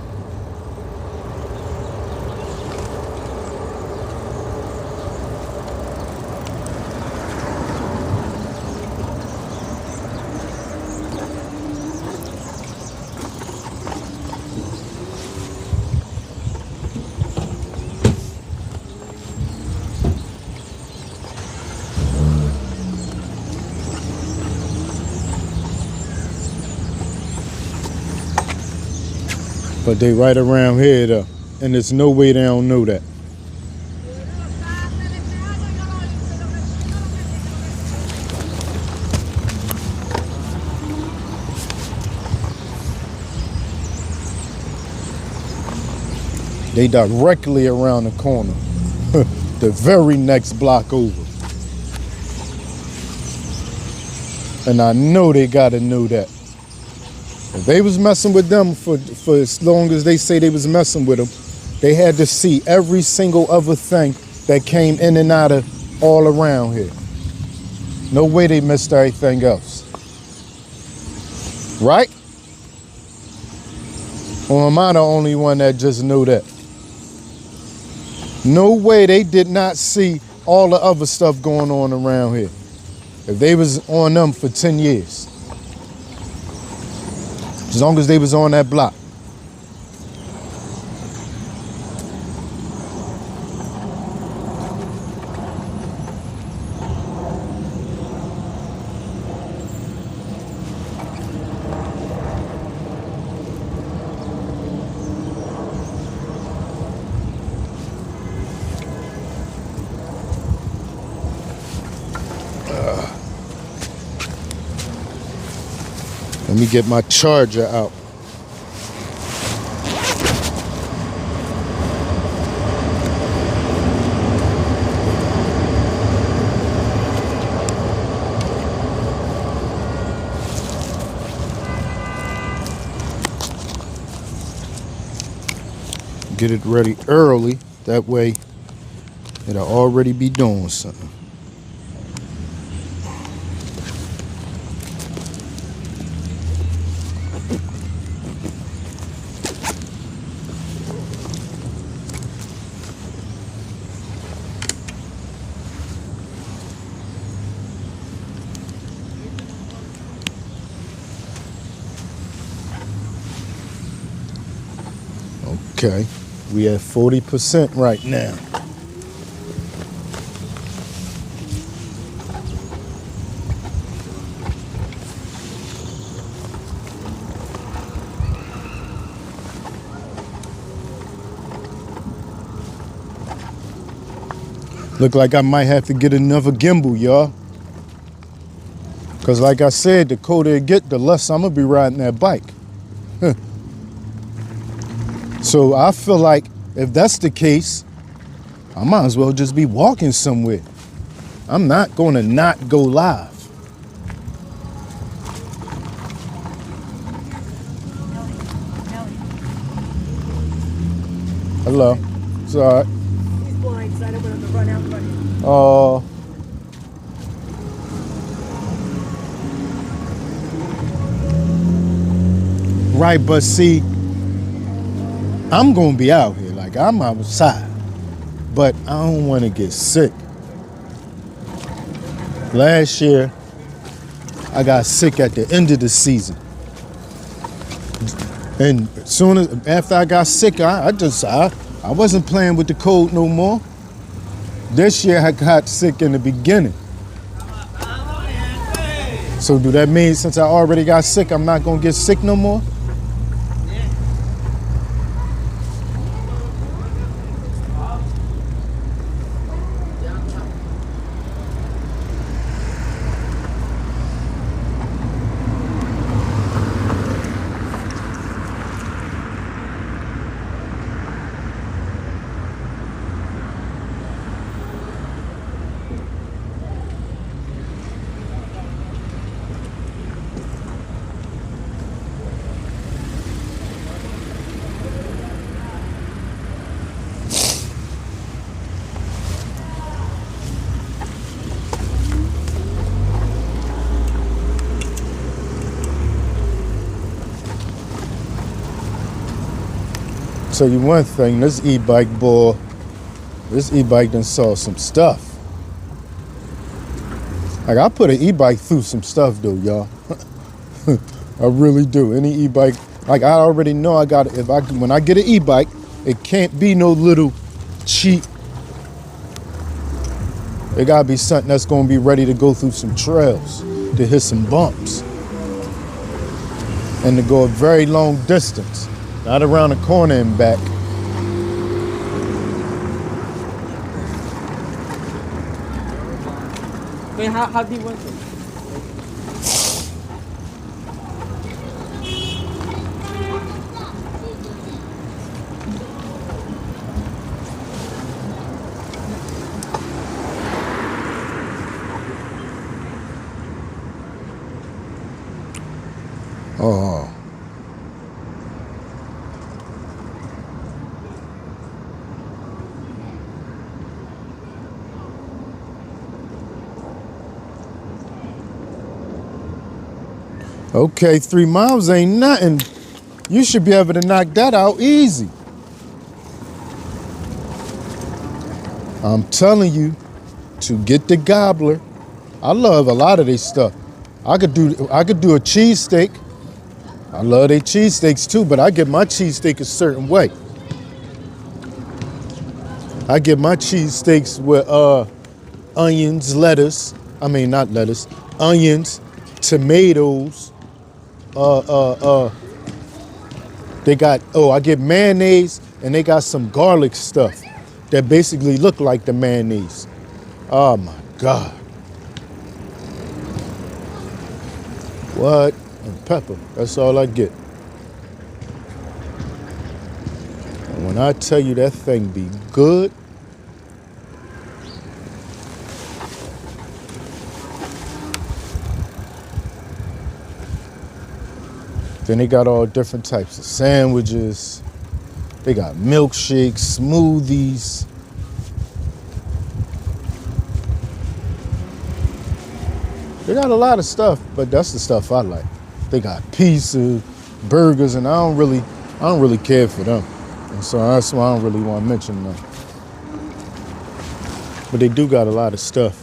But they right around here though. And there's no way they don't know that. They directly around the corner. The very next block over. And I know they gotta know that. If they was messing with them for as long as they say they was messing with them, they had to see every single other thing that came in and out of all around here. No way they missed everything else. Right? Or am I the only one that just knew that? No way they did not see all the other stuff going on around here. If they was on them for 10 years. As long as they was on that block. Let me get my charger out. Get it ready early. That way it'll already be doing something. Okay, we at 40% right now. Look like I might have to get another gimbal, y'all. Cause like I said, the colder it get, the less I'm gonna be riding that bike. So I feel like if that's the case, I might as well just be walking somewhere. I'm not gonna not go live. Hello. It's all right. He's blind, so I don't want him to run out in front of you. Oh. Right, but see, I'm gonna be out here, like I'm outside, but I don't want to get sick. Last year, I got sick at the end of the season, and after I got sick, I wasn't playing with the cold no more. This year I got sick in the beginning. So do that mean since I already got sick, I'm not gonna get sick no more? Tell you one thing, this e-bike done saw some stuff. Like I put an e-bike through some stuff though, y'all. I really do. Any e-bike, like I already know when I get an e-bike, it can't be no little cheap. It gotta be something that's gonna be ready to go through some trails, to hit some bumps, and to go a very long distance. Not around the corner and back. Wait, how deep was it? Oh. Okay, 3 miles ain't nothing. You should be able to knock that out easy. I'm telling you, to get the gobbler, I love a lot of this stuff. I could do a cheesesteak. I love their cheesesteaks too, but I get my cheesesteak a certain way. I get my cheesesteaks with onions, not lettuce, onions, tomatoes. I get mayonnaise, and they got some garlic stuff that basically look like the mayonnaise. Oh my God. What? And pepper, that's all I get. And when I tell you that thing be good, then they got all different types of sandwiches. They got milkshakes, smoothies. They got a lot of stuff, but that's the stuff I like. They got pizza, burgers, and I don't really care for them. And so that's why I don't really want to mention them. But they do got a lot of stuff.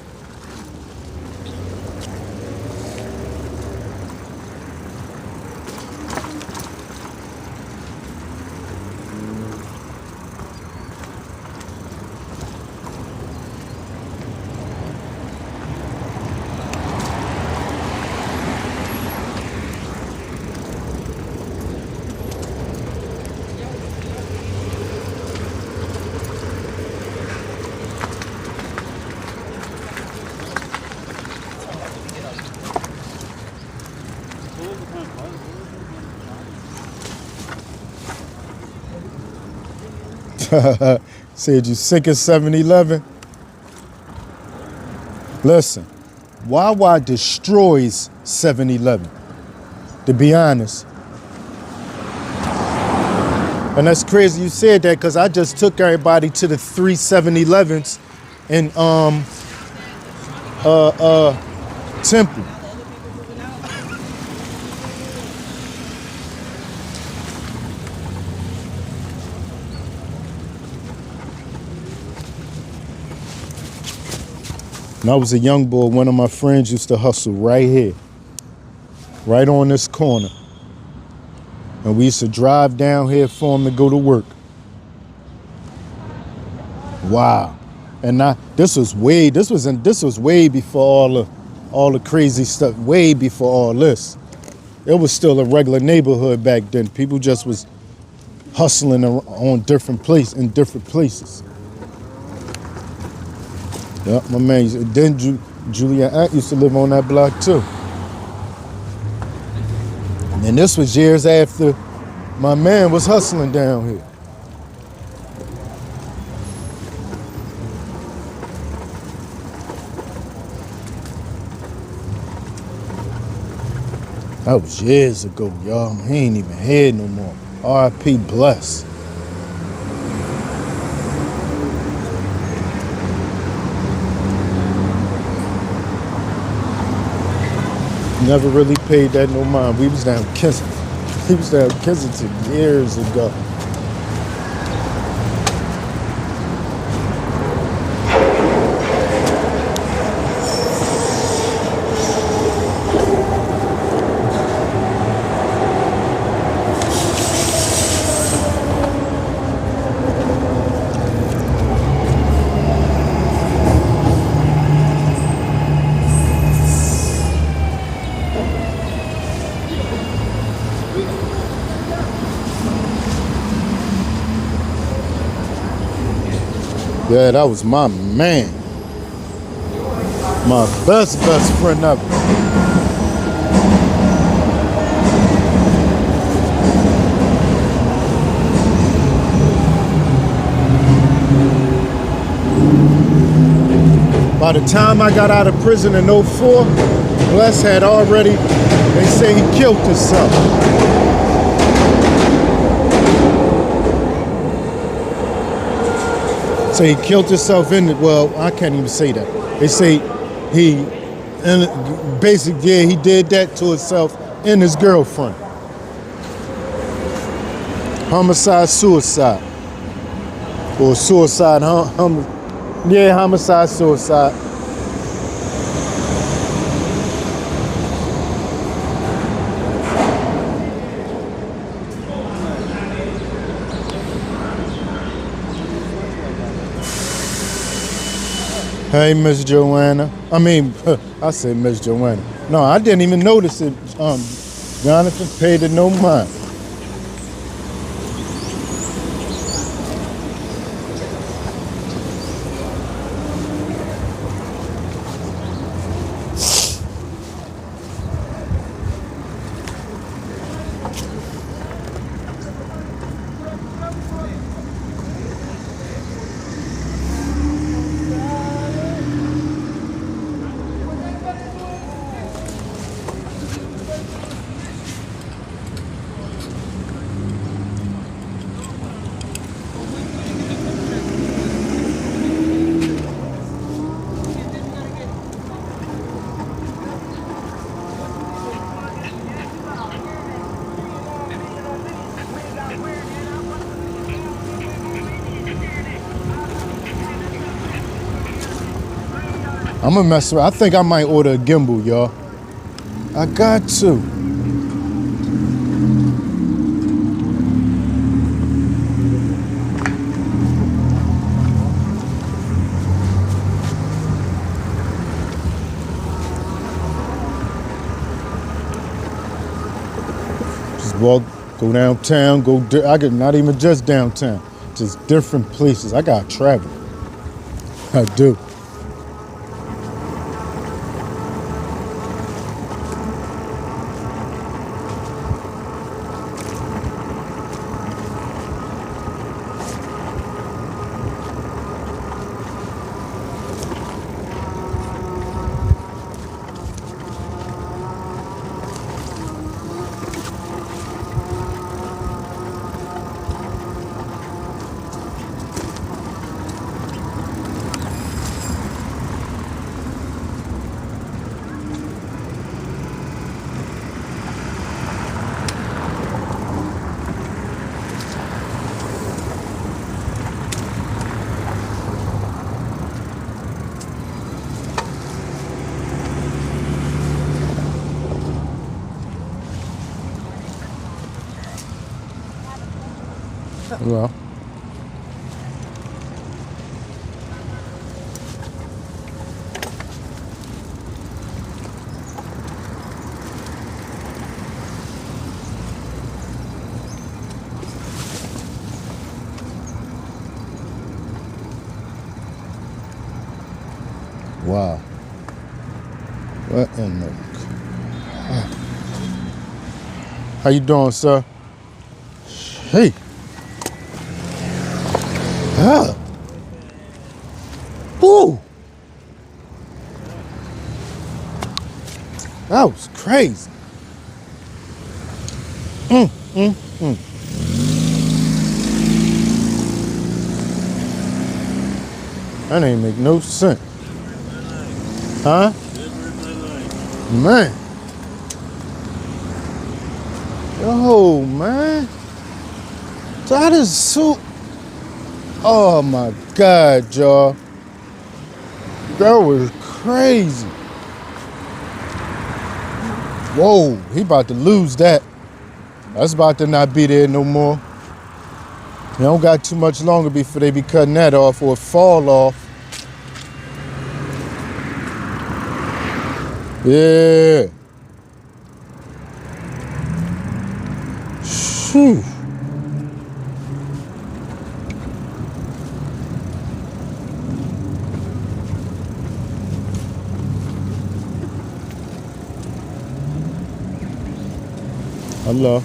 Said you sick of 7-Eleven? Listen, Wawa destroys 7-Eleven. To be honest, And that's crazy you said that because I just took everybody to the 3 7-Elevens in Temple. When I was a young boy, one of my friends used to hustle right here, right on this corner. And we used to drive down here for him to go to work. Wow. And this was way before all the crazy stuff, way before all this. It was still a regular neighborhood back then. People just was hustling on different places. Yep, my man. Then Julia Act used to live on that block too. And this was years after my man was hustling down here. That was years ago, y'all. He ain't even here no more. R.I.P. Bless. Never really paid that no mind. We was down Kensington. He was down Kensington years ago. Yeah, that was my man. My best friend ever. By the time I got out of prison in '04, Bless had already, they say he killed himself. So he killed himself well, I can't even say that. They say he did that to himself and his girlfriend. Homicide, suicide. Or suicide, homicide, suicide. Hey, Miss Joanna. I said Miss Joanna. No, I didn't even notice it. Jonathan paid it no mind. I'm gonna mess around. I think I might order a gimbal, y'all. I got to. Just walk, go downtown, not even just downtown, just different places. I gotta travel. I do. Well. Wow. What in the... How you doing, sir? Hey. Ah. Ooh. That was crazy. That ain't make no sense. Huh? Man. Yo, man. That is so... Oh, my God, y'all. That was crazy. Whoa, he about to lose that. That's about to not be there no more. They don't got too much longer before they be cutting that off or fall off. Yeah. Phew. Hello.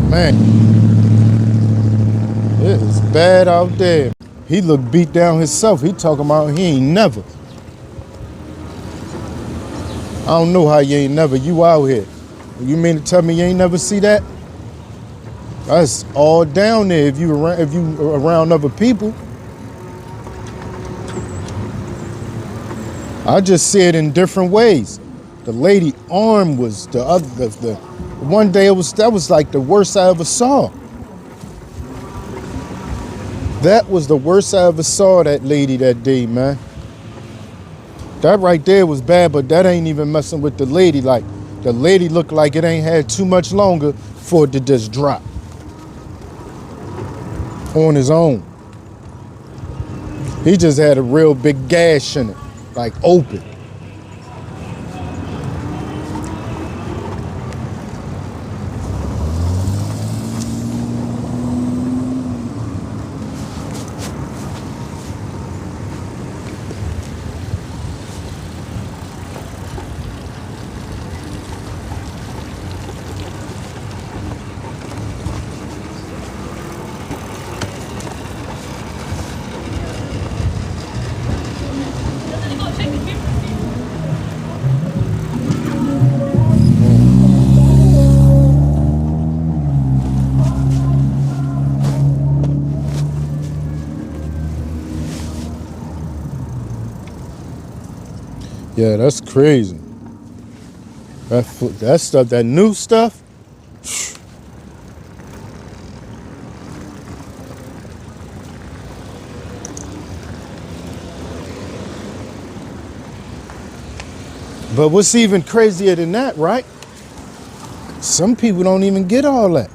Man, it is bad out there. He looked beat down himself. He talking about he ain't never. I don't know how you ain't never. You out here. You mean to tell me you ain't never see that? That's all down there if you around other people. I just see it in different ways. The lady arm was the other. The one day that was like the worst I ever saw. That was the worst I ever saw that lady that day, man. That right there was bad, but that ain't even messing with the lady. Like the lady looked like it ain't had too much longer for it to just drop on his own. He just had a real big gash in it, like open. Yeah, that's crazy. That stuff, that new stuff. But what's even crazier than that, right? Some people don't even get all that.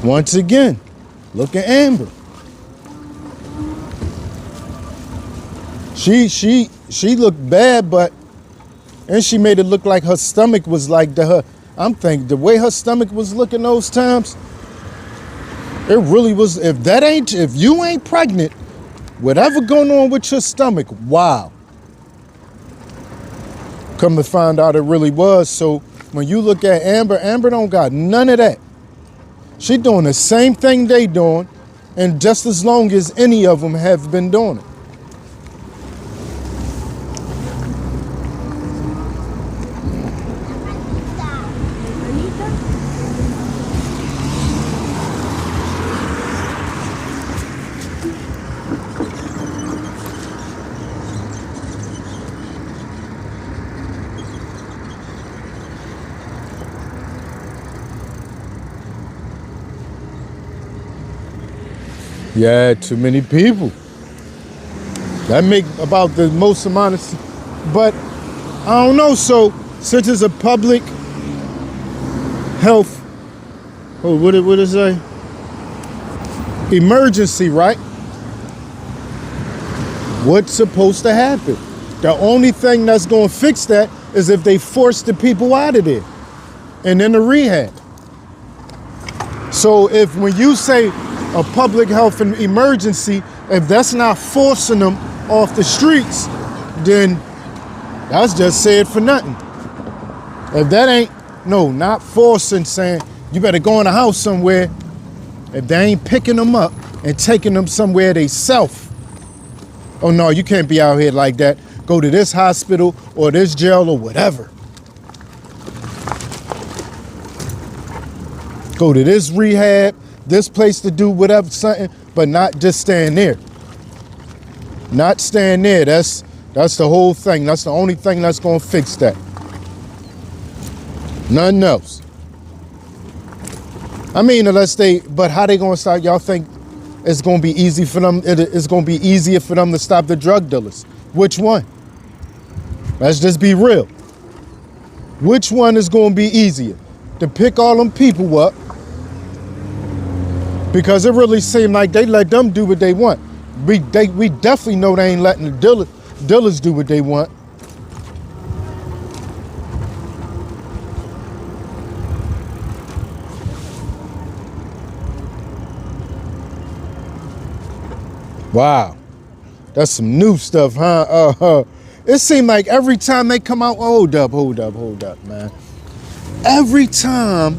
Once again, look at Amber. She looked bad, and she made it look like her stomach was like I'm thinking the way her stomach was looking those times, it really was. If you ain't pregnant, whatever going on with your stomach, wow. Come to find out it really was. So when you look at Amber don't got none of that. She doing the same thing they doing, and just as long as any of them have been doing it. Yeah, too many people. That make about the most amount of, but I don't know. So since it's a public health, what did it say? Emergency, right? What's supposed to happen? The only thing that's going to fix that is if they force the people out of there and in the rehab. So if when you say a public health emergency, if that's not forcing them off the streets, then that's just said for nothing. If that ain't, no, not forcing, saying you better go in a house somewhere, if they ain't picking them up and taking them somewhere they self, oh no, you can't be out here like that. Go to this hospital or this jail or whatever. Go to this rehab, this place to do whatever, something, but not just staying there. Not staying there. That's the whole thing. That's the only thing that's gonna fix that. Nothing else. I mean, but how they gonna start? Y'all think it's gonna be easy for them? It's gonna be easier for them to stop the drug dealers. Which one? Let's just be real. Which one is gonna be easier? To pick all them people up, because it really seemed like they let them do what they want. We definitely know they ain't letting the dealers do what they want. Wow, that's some new stuff, huh? It seemed like every time they come out, hold up, man. Every time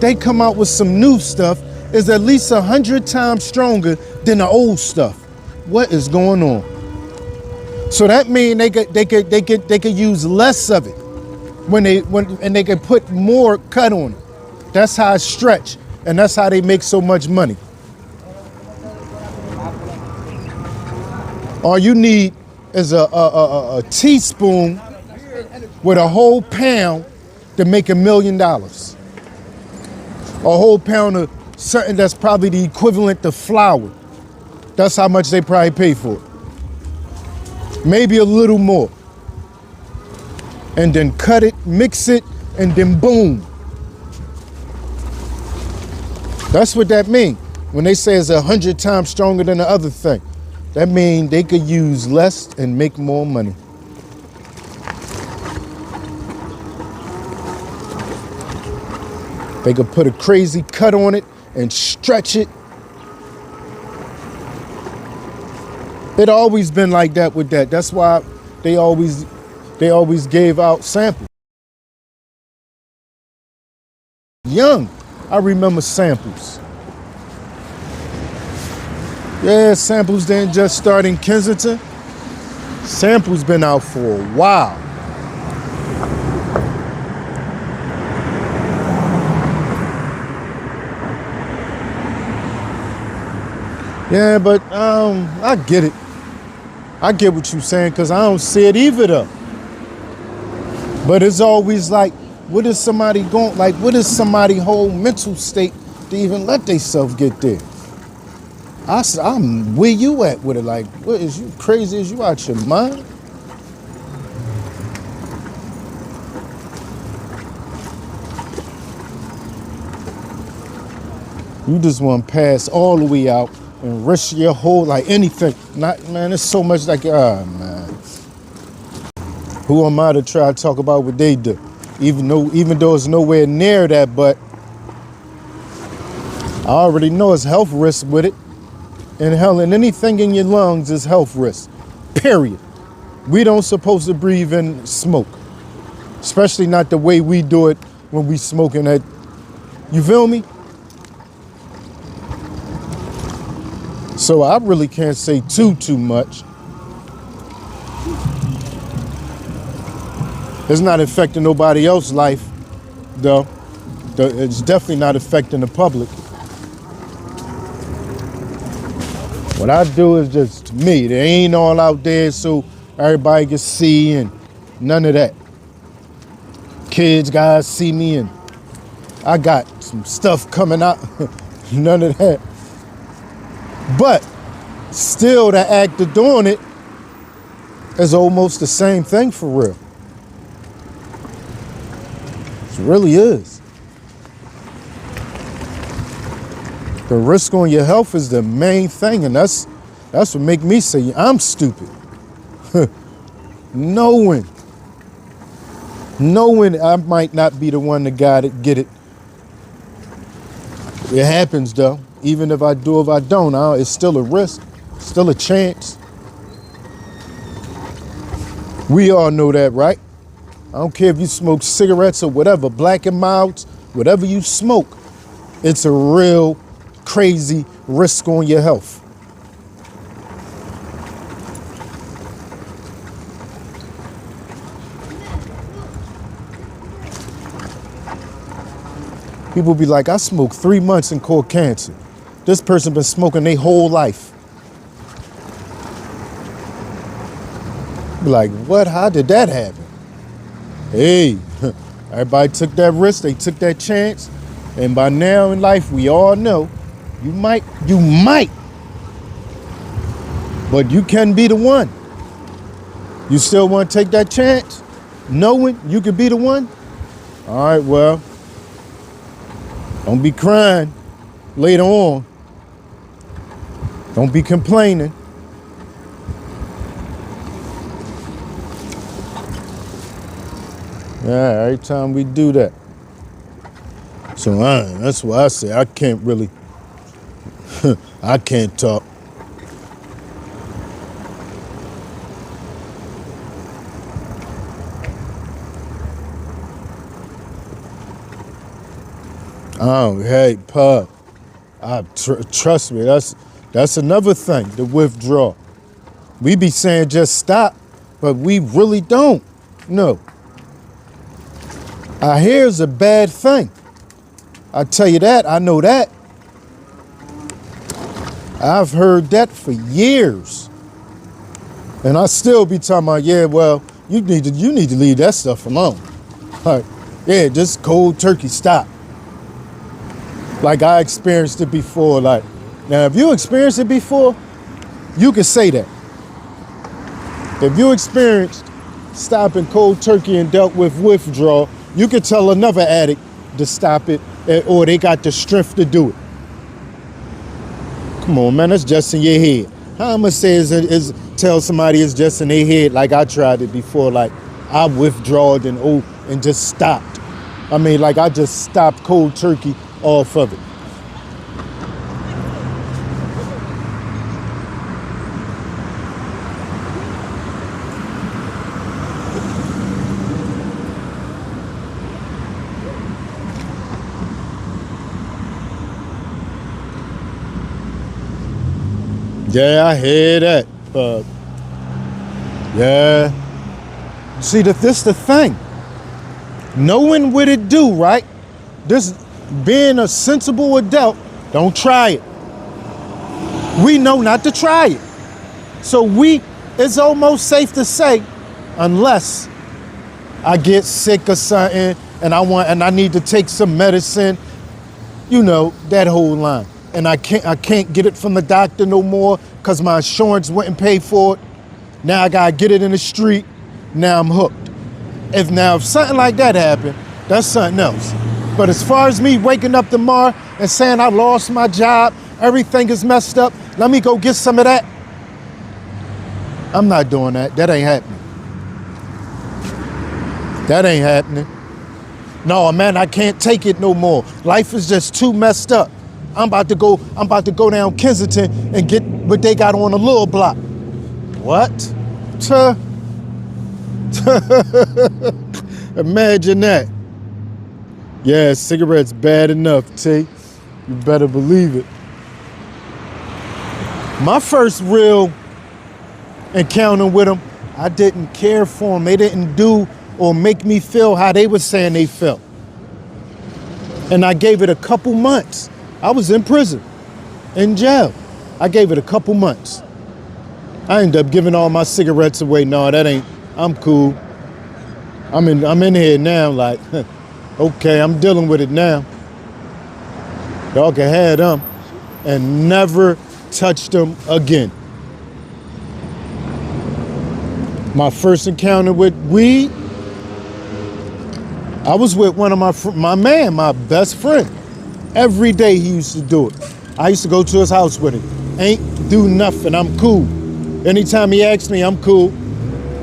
they come out with some new stuff, is at least 100 times stronger than the old stuff. What is going on? So that means they could use less of it and they could put more cut on it. That's how it stretch, and that's how they make so much money. All you need is a teaspoon with a whole pound to make $1 million. A whole pound of something that's probably the equivalent to flour. That's how much they probably pay for it. Maybe a little more. And then cut it, mix it, and then boom. That's what that means. When they say it's 100 times stronger than the other thing, that means they could use less and make more money. They could put a crazy cut on it and stretch it. It always been like that with that. That's why they always gave out samples. Young, I remember samples. Yeah, samples didn't just start in Kensington. Samples been out for a while. Yeah, but I get it. I get what you're saying, because I don't see it either though. But it's always like, what is somebody going, like what is somebody's whole mental state to even let themselves get there? I'm where you at with it, like, what is you crazy? Is you out your mind? You just want to pass all the way out and risk your whole, like anything. Not, man, it's so much like, man. Who am I to try to talk about what they do? Even though it's nowhere near that, but I already know it's health risk with it. And hell, and anything in your lungs is health risk, period. We don't supposed to breathe in smoke, especially not the way we do it when we smoking that, you feel me? So I really can't say too much. It's not affecting nobody else's life, though. It's definitely not affecting the public. What I do is just me. They ain't all out there so everybody can see, and none of that. Kids, guys see me, and I got some stuff coming out. None of that. But still, the act of doing it It's almost the same thing for real. It really is. The risk on your health is the main thing, and that's what make me say I'm stupid. Knowing I might not be the one that got it, get it. It happens though. Even if I do, if I don't, it's still a risk, still a chance. We all know that, right? I don't care if you smoke cigarettes or whatever, Black and Milds, whatever you smoke, it's a real crazy risk on your health. People be like, I smoked 3 months and caught cancer. This person been smoking their whole life. Be like, what? How did that happen? Hey, everybody took that risk, they took that chance, and by now in life, we all know, you might, but you can be the one. You still want to take that chance, knowing you could be the one? All right, well, don't be crying later on. Don't be complaining. Yeah, every time we do that. So that's why I say I can't really, I can't talk. Oh, hey, Pub. Trust me, that's another thing, the withdrawal. We be saying just stop, but we really don't. No. I hear it's a bad thing. I tell you that, I know that. I've heard that for years. And I still be talking about, yeah, well, you need to leave that stuff alone. Like, yeah, just cold turkey, stop. Like I experienced it before. Like, now if you experienced it before, you can say that. If you experienced stopping cold turkey and dealt with withdrawal, you could tell another addict to stop it, or they got the strength to do it. Come on, man, that's just in your head. How I'ma say is tell somebody it's just in their head, like I tried it before, like I withdrawed and just stopped. I mean, like I just stopped cold turkey off of it. Yeah, I hear that. Yeah. See, this the thing. Knowing what it do, right? This being a sensible adult, don't try it. We know not to try it. So it's almost safe to say, unless I get sick or something and I need to take some medicine, you know, that whole line. And I can't get it from the doctor no more because my insurance wouldn't pay for it. Now I gotta get it in the street. Now I'm hooked. If something like that happened, that's something else. But as far as me waking up tomorrow and saying I lost my job, everything is messed up, let me go get some of that. I'm not doing that. That ain't happening. That ain't happening. No, man, I can't take it no more. Life is just too messed up. I'm about to go down Kensington and get what they got on a little block. What? Imagine that. Yeah, cigarettes bad enough, T. You better believe it. My first real encounter with them, I didn't care for them. They didn't do or make me feel how they were saying they felt. And I gave it a couple months. I was in prison, in jail. I gave it a couple months. I ended up giving all my cigarettes away. No, that ain't, I'm cool. I'm in here now like, okay, I'm dealing with it now. Y'all can have them and never touch them again. My first encounter with weed, I was with one of my best friend. Every day he used to do it. I used to go to his house with him. Ain't do nothing, I'm cool. Anytime he asked me, I'm cool.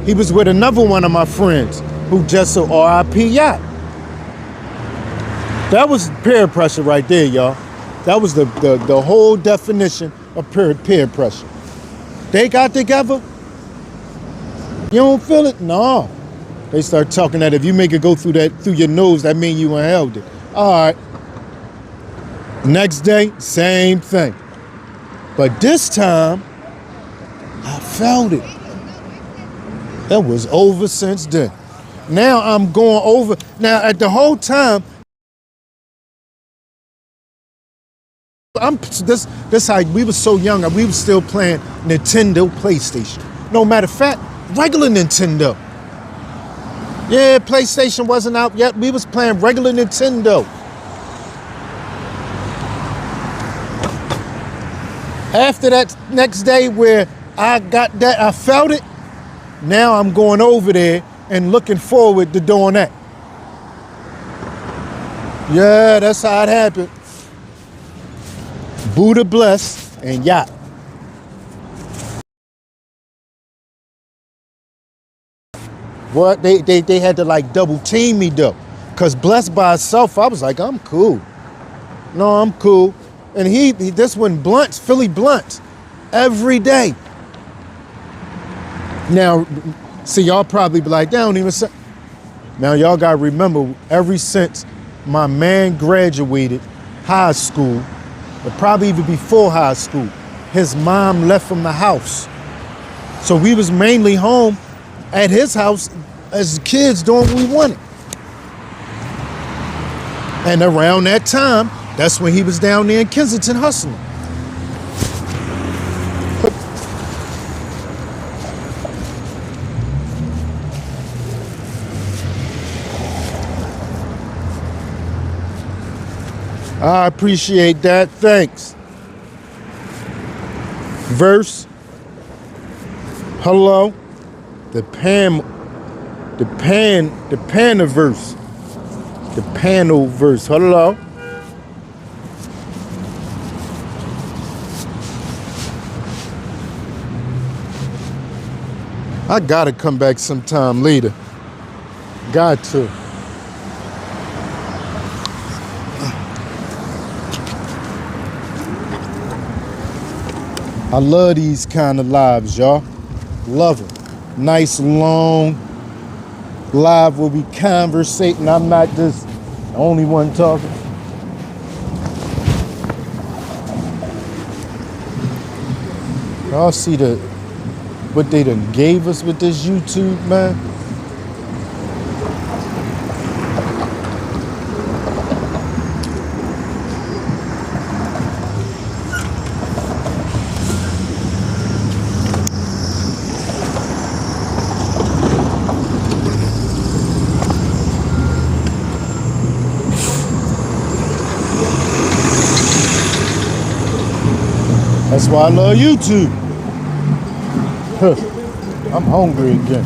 He was with another one of my friends who just a RIP yacht. That was peer pressure right there, y'all. That was the whole definition of peer pressure. They got together. You don't feel it? No. They start talking that if you make it go through your nose, that means you inhaled it. All right. Next day, same thing. But this time, I felt it. That was over since then. Now I'm going over. Now at the whole time, this how we were so young and we were still playing Nintendo PlayStation. No matter of fact, regular Nintendo. Yeah, PlayStation wasn't out yet. We was playing regular Nintendo. After that next day where I got that, I felt it. Now I'm going over there and looking forward to doing that. Yeah, that's how it happened. Buddha bless and yacht. What they had to like double team me though. Cause blessed by itself, I was like, I'm cool. No, I'm cool. And he this one blunts, Philly blunts, every day. Now, see, y'all probably be like, they don't even say. Now y'all gotta remember, ever since my man graduated high school, or probably even before high school, his mom left from the house. So we was mainly home at his house as kids doing what we wanted. And around that time, that's when he was down there in Kensington hustling. I appreciate that, thanks. Verse, hello, the panel verse, hello. I gotta come back sometime later. Got to. I love these kind of lives, y'all. Love them. Nice, long live where we conversating. I'm not just the only one talking. Y'all see what they done gave us with this YouTube, man? That's why I love YouTube. I'm hungry again.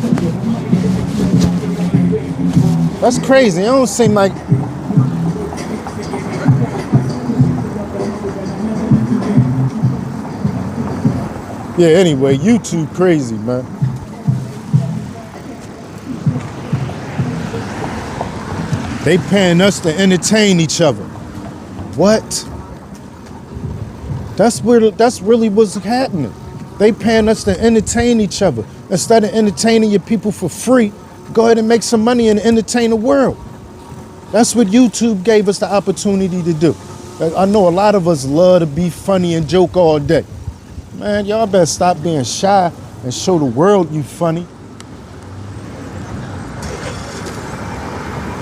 That's crazy. It don't seem like. Yeah, anyway, YouTube crazy, man. They paying us to entertain each other. What? That's really what's happening. They paying us to entertain each other. Instead of entertaining your people for free, go ahead and make some money and entertain the world. That's what YouTube gave us the opportunity to do. I know a lot of us love to be funny and joke all day. Man, y'all better stop being shy and show the world you funny.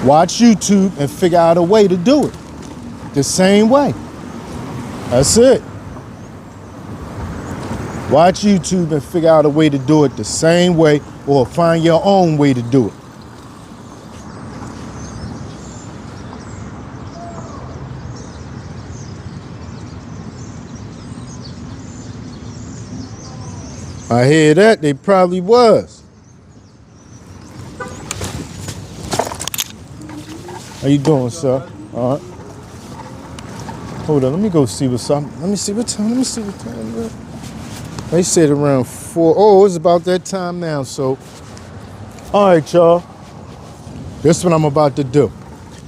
Watch YouTube and figure out a way to do it. The same way. That's it. Watch YouTube and figure out a way to do it the same way or find your own way to do it. I hear that, they probably was. How you doing, sir? All right. Hold on, let me go see what's up. Let me see what time it is. They said around 4. Oh, it's about that time now, so. All right, y'all. This is what I'm about to do.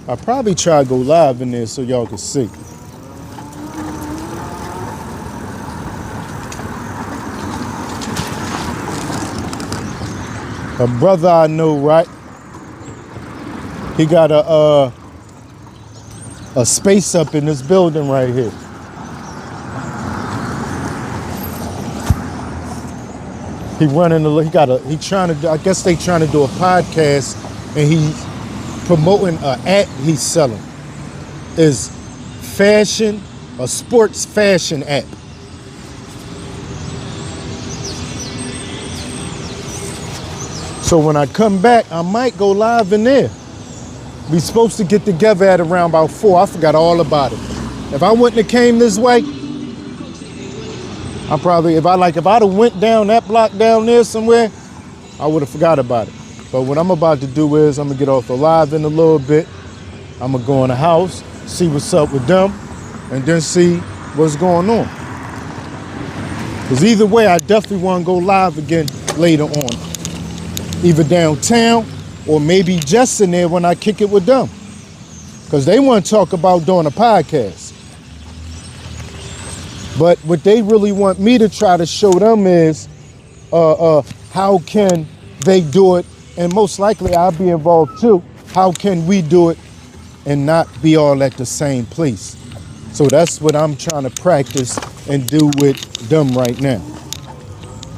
I'll probably try to go live in there so y'all can see. A brother I know, right? He got a space up in this building right here. He trying to do, I guess they trying to do a podcast, and he's promoting an app he's selling. Is fashion, a sports fashion app. So when I come back, I might go live in there. We supposed to get together at around about 4. I forgot all about it. If I wouldn't have came this way, if I'd have went down that block down there somewhere, I would have forgot about it. But what I'm about to do is I'm gonna get off the live in a little bit. I'm gonna go in the house, see what's up with them, and then see what's going on. Because either way, I definitely want to go live again later on. Either downtown or maybe just in there when I kick it with them. Because they want to talk about doing a podcast. But what they really want me to try to show them is how can they do it, and most likely I'll be involved too. How can we do it and not be all at the same place? So that's what I'm trying to practice and do with them right now.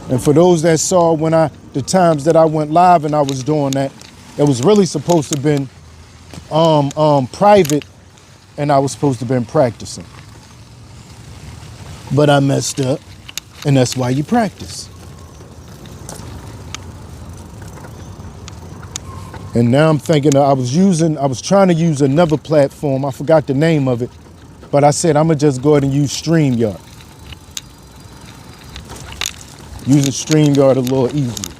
And for those that saw the times that I went live and I was doing that, it was really supposed to have been private, and I was supposed to have been practicing. But I messed up, and that's why you practice. And now I'm thinking I was trying to use another platform. I forgot the name of it, but I said I'm gonna just go ahead and use StreamYard. Using StreamYard a little easier.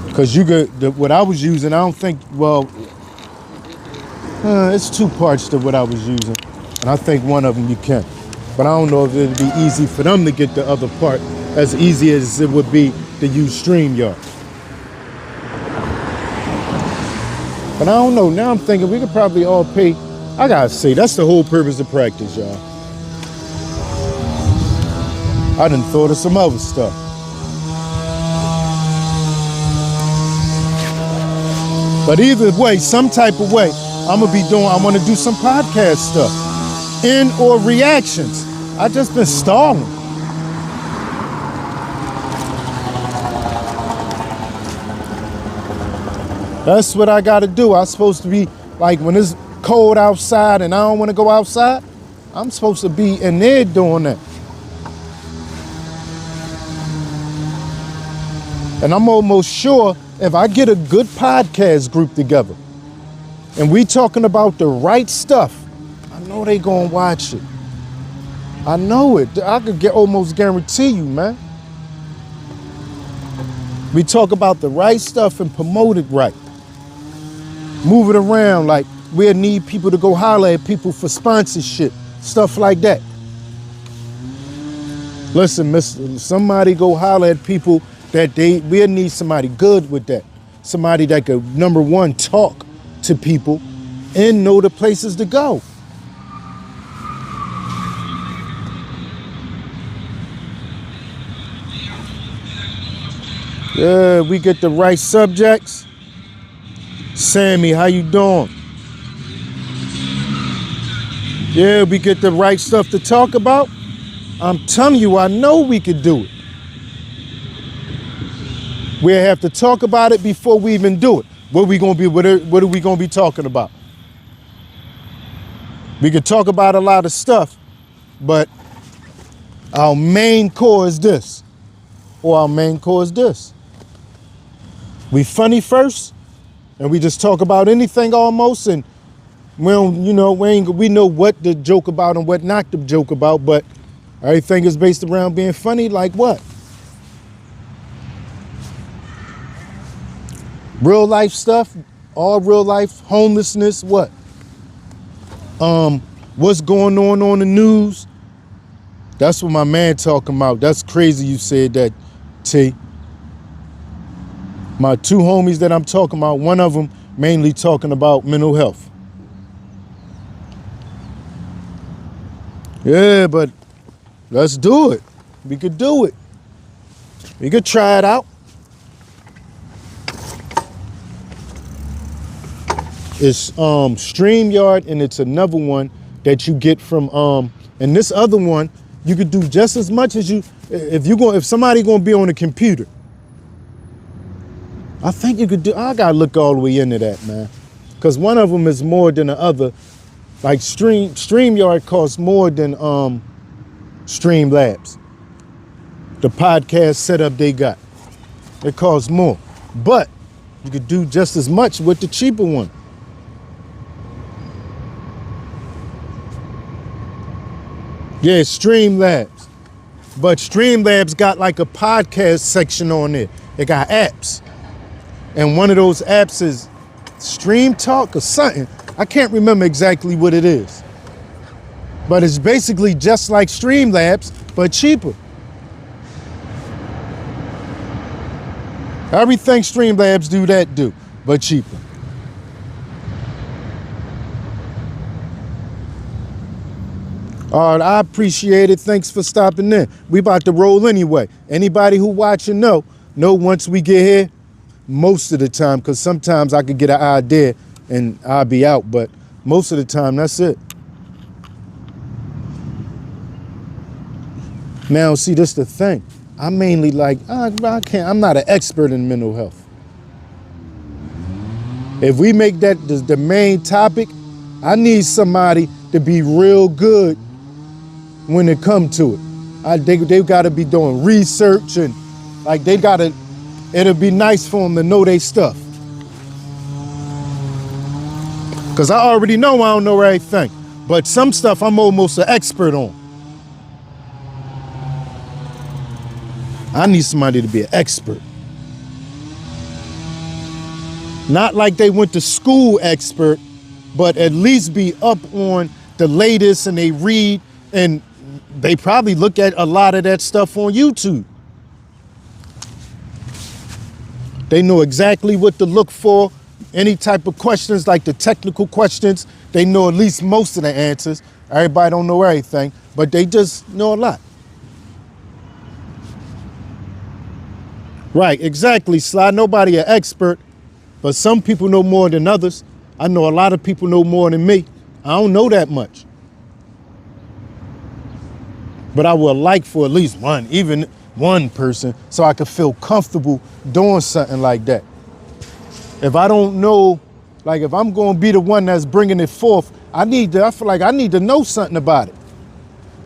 Because what I was using, I don't think, it's 2 parts to what I was using. And I think one of them you can. But I don't know if it'd be easy for them to get the other part as easy as it would be to use StreamYard. But I don't know, now I'm thinking we could probably all pay. I gotta say, that's the whole purpose of practice, y'all. I done thought of some other stuff. But either way, some type of way, I want to do some podcast stuff or reactions. I just been stalling. That's what I got to do. I'm supposed to be like when it's cold outside and I don't want to go outside, I'm supposed to be in there doing that. And I'm almost sure if I get a good podcast group together and we talking about the right stuff, I know they gonna watch it. I know it. I could almost guarantee you, man. We talk about the right stuff and promote it right. Move it around, like we'll need people to go holler at people for sponsorship, stuff like that. Listen, somebody go holler at people that we'll need somebody good with that. Somebody that could, number one, talk to people and know the places to go. Yeah, we get the right subjects. Sammy, how you doing? Yeah, we get the right stuff to talk about. I'm telling you, I know we could do it. We'll have to talk about it before we even do it. What are we gonna be talking about? We could talk about a lot of stuff, but our main core is this, or our main core is this. We funny first, and we just talk about anything almost, and we don't, we know what to joke about and what not to joke about, but everything is based around being funny, like what? Real life stuff, all real life, homelessness, what? What's going on the news? That's what my man talking about. That's crazy you said that, T. My two homies that I'm talking about, one of them mainly talking about mental health. Yeah, but let's do it. We could do it. We could try it out. It's StreamYard, and it's another one that you get from and this other one you could do just as much as you if somebody gonna be on a computer. I think you could do. I gotta look all the way into that, man, because one of them is more than the other. Like StreamYard costs more than Streamlabs. The podcast setup they got, it costs more, but you could do just as much with the cheaper one. Yeah, Streamlabs. But Streamlabs got like a podcast section on it. It got apps. And one of those apps is Stream Talk or something. I can't remember exactly what it is. But it's basically just like Streamlabs, but cheaper. Everything Streamlabs do, but cheaper. All right, I appreciate it. Thanks for stopping in. We about to roll anyway. Anybody who watching know once we get here, most of the time, because sometimes I could get an idea and I'll be out, but most of the time, that's it. Now, see, this the thing. I mainly I'm not an expert in mental health. If we make that the main topic, I need somebody to be real good when it come to it. They gotta be doing research and like it'll be nice for them to know their stuff. Cause I already know I don't know everything, but some stuff I'm almost an expert on. I need somebody to be an expert. Not like they went to school expert, but at least be up on the latest and they read and they probably look at a lot of that stuff on YouTube. They know exactly what to look for. Any type of questions, like the technical questions, they know at least most of the answers. Everybody don't know everything, but they just know a lot. Right, exactly, Sly. Nobody an expert, but some people know more than others. I know a lot of people know more than me. I don't know that much. But I would like for at least even one person, so I could feel comfortable doing something like that. If I don't know, like if I'm going to be the one that's bringing it forth, I feel like I need to know something about it.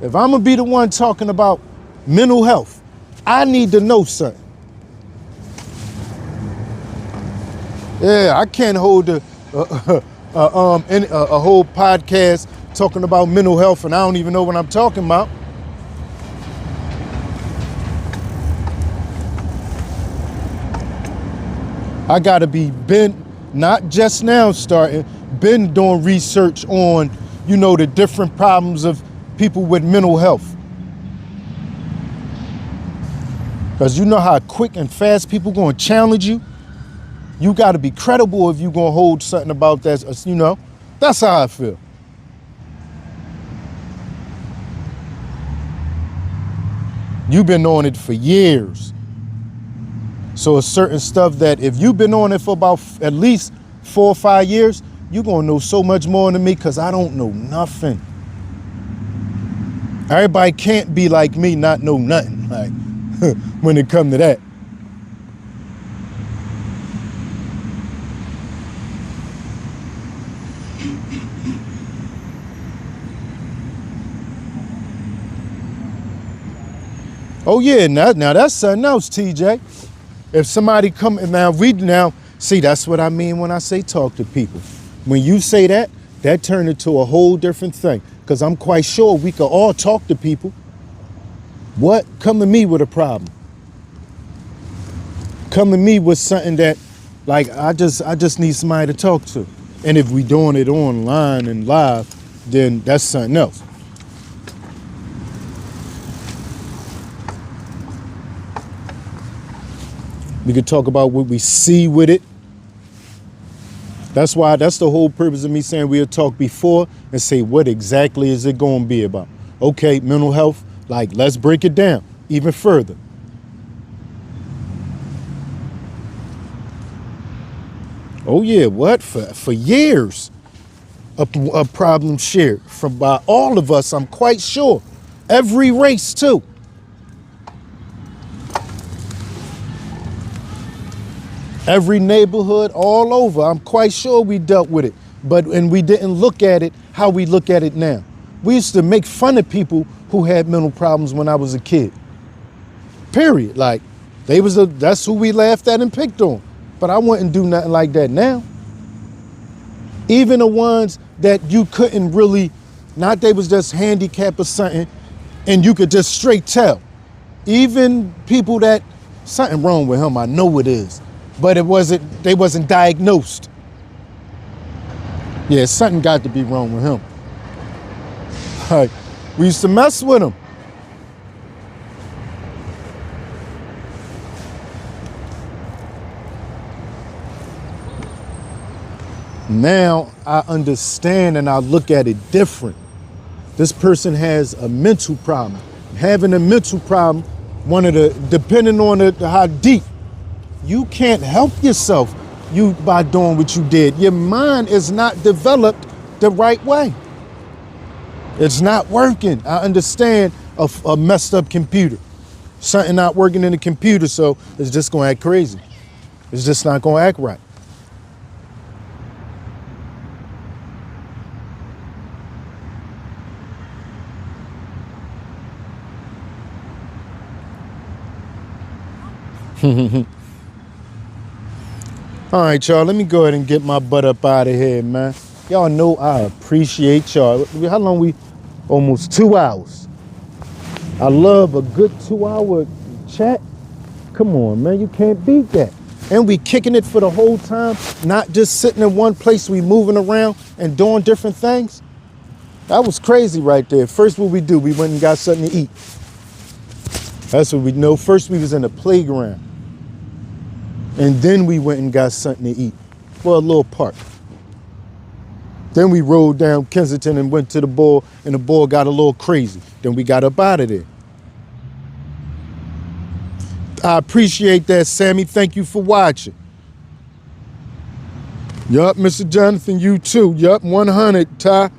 If I'm going to be the one talking about mental health, I need to know something. Yeah, I can't hold a whole podcast talking about mental health and I don't even know what I'm talking about. I gotta be been, not just now starting, been doing research on, the different problems of people with mental health. Because you know how quick and fast people gonna challenge you? You gotta be credible if you gonna hold something about that, that's how I feel. You've been on it for years. So it's certain stuff that if you've been on it for about at least 4 or 5 years, you're gonna know so much more than me because I don't know nothing. Everybody can't be like me, not know nothing, like when it come to that. Oh yeah, now that's something else, TJ. If somebody come, see, that's what I mean when I say talk to people. When you say that turned into a whole different thing. Because I'm quite sure we could all talk to people. What? Come to me with a problem. Come to me with something that Like I just need somebody to talk to. And if we doing it online and live, then that's something else. We could talk about what we see with it. That's the whole purpose of me saying we'll talk before and say what exactly is it going to be about. Okay, mental health, like let's break it down even further. Oh yeah, what? For years, a problem shared by all of us, I'm quite sure. Every race too. Every neighborhood all over, I'm quite sure we dealt with it. And we didn't look at it how we look at it now. We used to make fun of people who had mental problems when I was a kid. Period. Like, that's who we laughed at and picked on. But I wouldn't do nothing like that now. Even the ones that you couldn't really, not they was just handicapped or something, and you could just straight tell. Even people that, something wrong with him, I know it is. But they wasn't diagnosed. Yeah, something got to be wrong with him. Like, we used to mess with him. Now I understand and I look at it different. This person has a mental problem. Having a mental problem, depending on how deep, you can't help yourself by doing what you did. Your mind is not developed the right way. It's not working. I understand a messed up computer. Something not working in the computer, so it's just gonna act crazy. It's just not gonna act right. All right, y'all, let me go ahead and get my butt up out of here, man. Y'all know I appreciate y'all. How long we? Almost 2 hours. I love a good 2-hour chat. Come on, man, you can't beat that. And we kicking it for the whole time, not just sitting in one place, we moving around and doing different things. That was crazy right there. First, what we do, we went and got something to eat. That's what we know. First, we was in the playground. And then we went and got something to eat. Well, a little park. Then we rode down Kensington and went to the ball, and the ball got a little crazy. Then we got up out of there. I appreciate that, Sammy. Thank you for watching. Yup, Mr. Jonathan, you too. Yup, 100, Ty.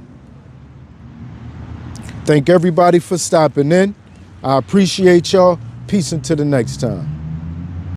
Thank everybody for stopping in. I appreciate y'all. Peace until the next time.